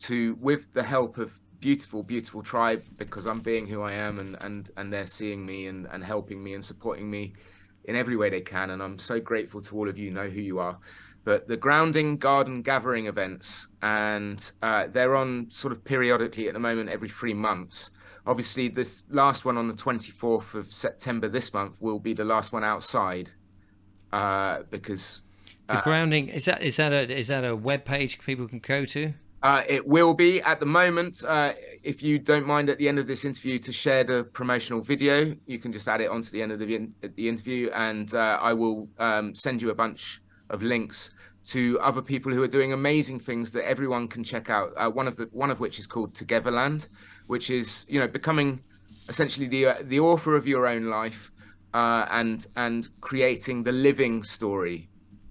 to, with the help of beautiful tribe, because I'm being who I am, and they're seeing me and helping me and supporting me in every way they can, and I'm so grateful to all of you. Know who you are. But the Grounding Garden Gathering events, and they're on sort of periodically at the moment, every 3 months. Obviously this last one on the 24th of September this month will be the last one outside, because the Grounding, is that a web page people can go to? It will be at the moment. If you don't mind, at the end of this interview, to share the promotional video, you can just add it onto the end of the interview, and I will send you a bunch of links to other people who are doing amazing things that everyone can check out. One of which is called Togetherland, which is, you know, becoming essentially the author of your own life, and creating the living story.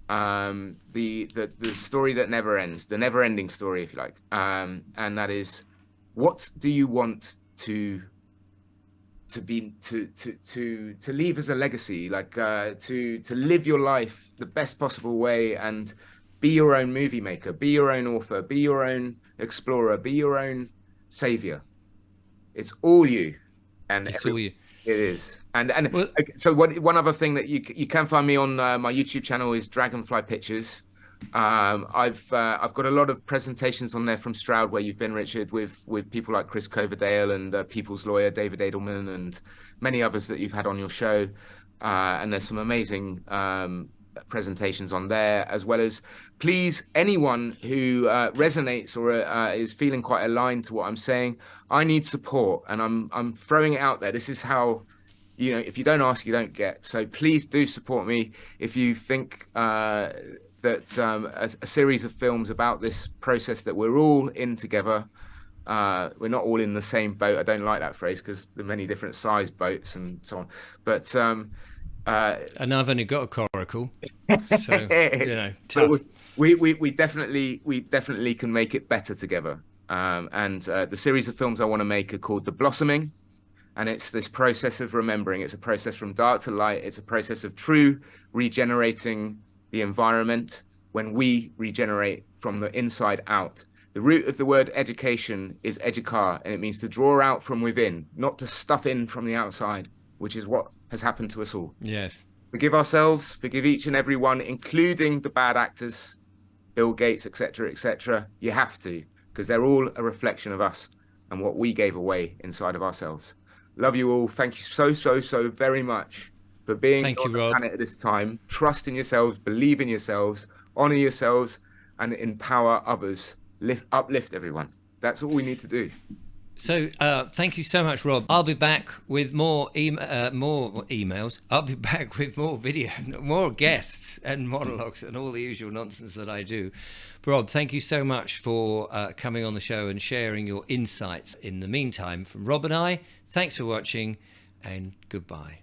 The story that never ends, the never-ending story, if you like, and that is, what do you want to leave as a legacy, like to live your life the best possible way, and be your own movie maker, be your own author, be your own explorer, be your own savior. It's all you, and it's all you. It is. And well, so one other thing that you can find me on my YouTube channel is Dragonfly Pictures. I've got a lot of presentations on there from Stroud, where you've been, Richard, with people like Chris Coverdale and People's Lawyer David Edelman and many others that you've had on your show. And there's some amazing presentations on there, as well as, please, anyone who resonates or is feeling quite aligned to what I'm saying, I need support, and I'm throwing it out there. This is how, you know, if you don't ask, you don't get. So please do support me. If you think that a series of films about this process that we're all in together We're not all in the same boat. I don't like that phrase because there are many different size boats and so on. But And I've only got a coracle, so but tough. we definitely can make it better together. And the series of films I want to make are called The Blossoming, and it's this process of remembering. It's a process from dark to light. It's a process of true regenerating the environment when we regenerate from the inside out. The root of the word education is educar, and it means to draw out from within, not to stuff in from the outside, which is what has happened to us all. Yes. Forgive ourselves, forgive each and every one, including the bad actors, Bill Gates, etc., etc. You have to, because they're all a reflection of us and what we gave away inside of ourselves. Love you all. Thank you so very much for being Thank on you, the Rob. planet at this time. Trust in yourselves, believe in yourselves, honor yourselves, and empower others. Uplift everyone. That's all we need to do. So thank you so much, Rob. I'll be back with more emails. I'll be back with more video, more guests and monologues and all the usual nonsense that I do. Rob, thank you so much for coming on the show and sharing your insights. In the meantime, from Rob and I, thanks for watching and goodbye.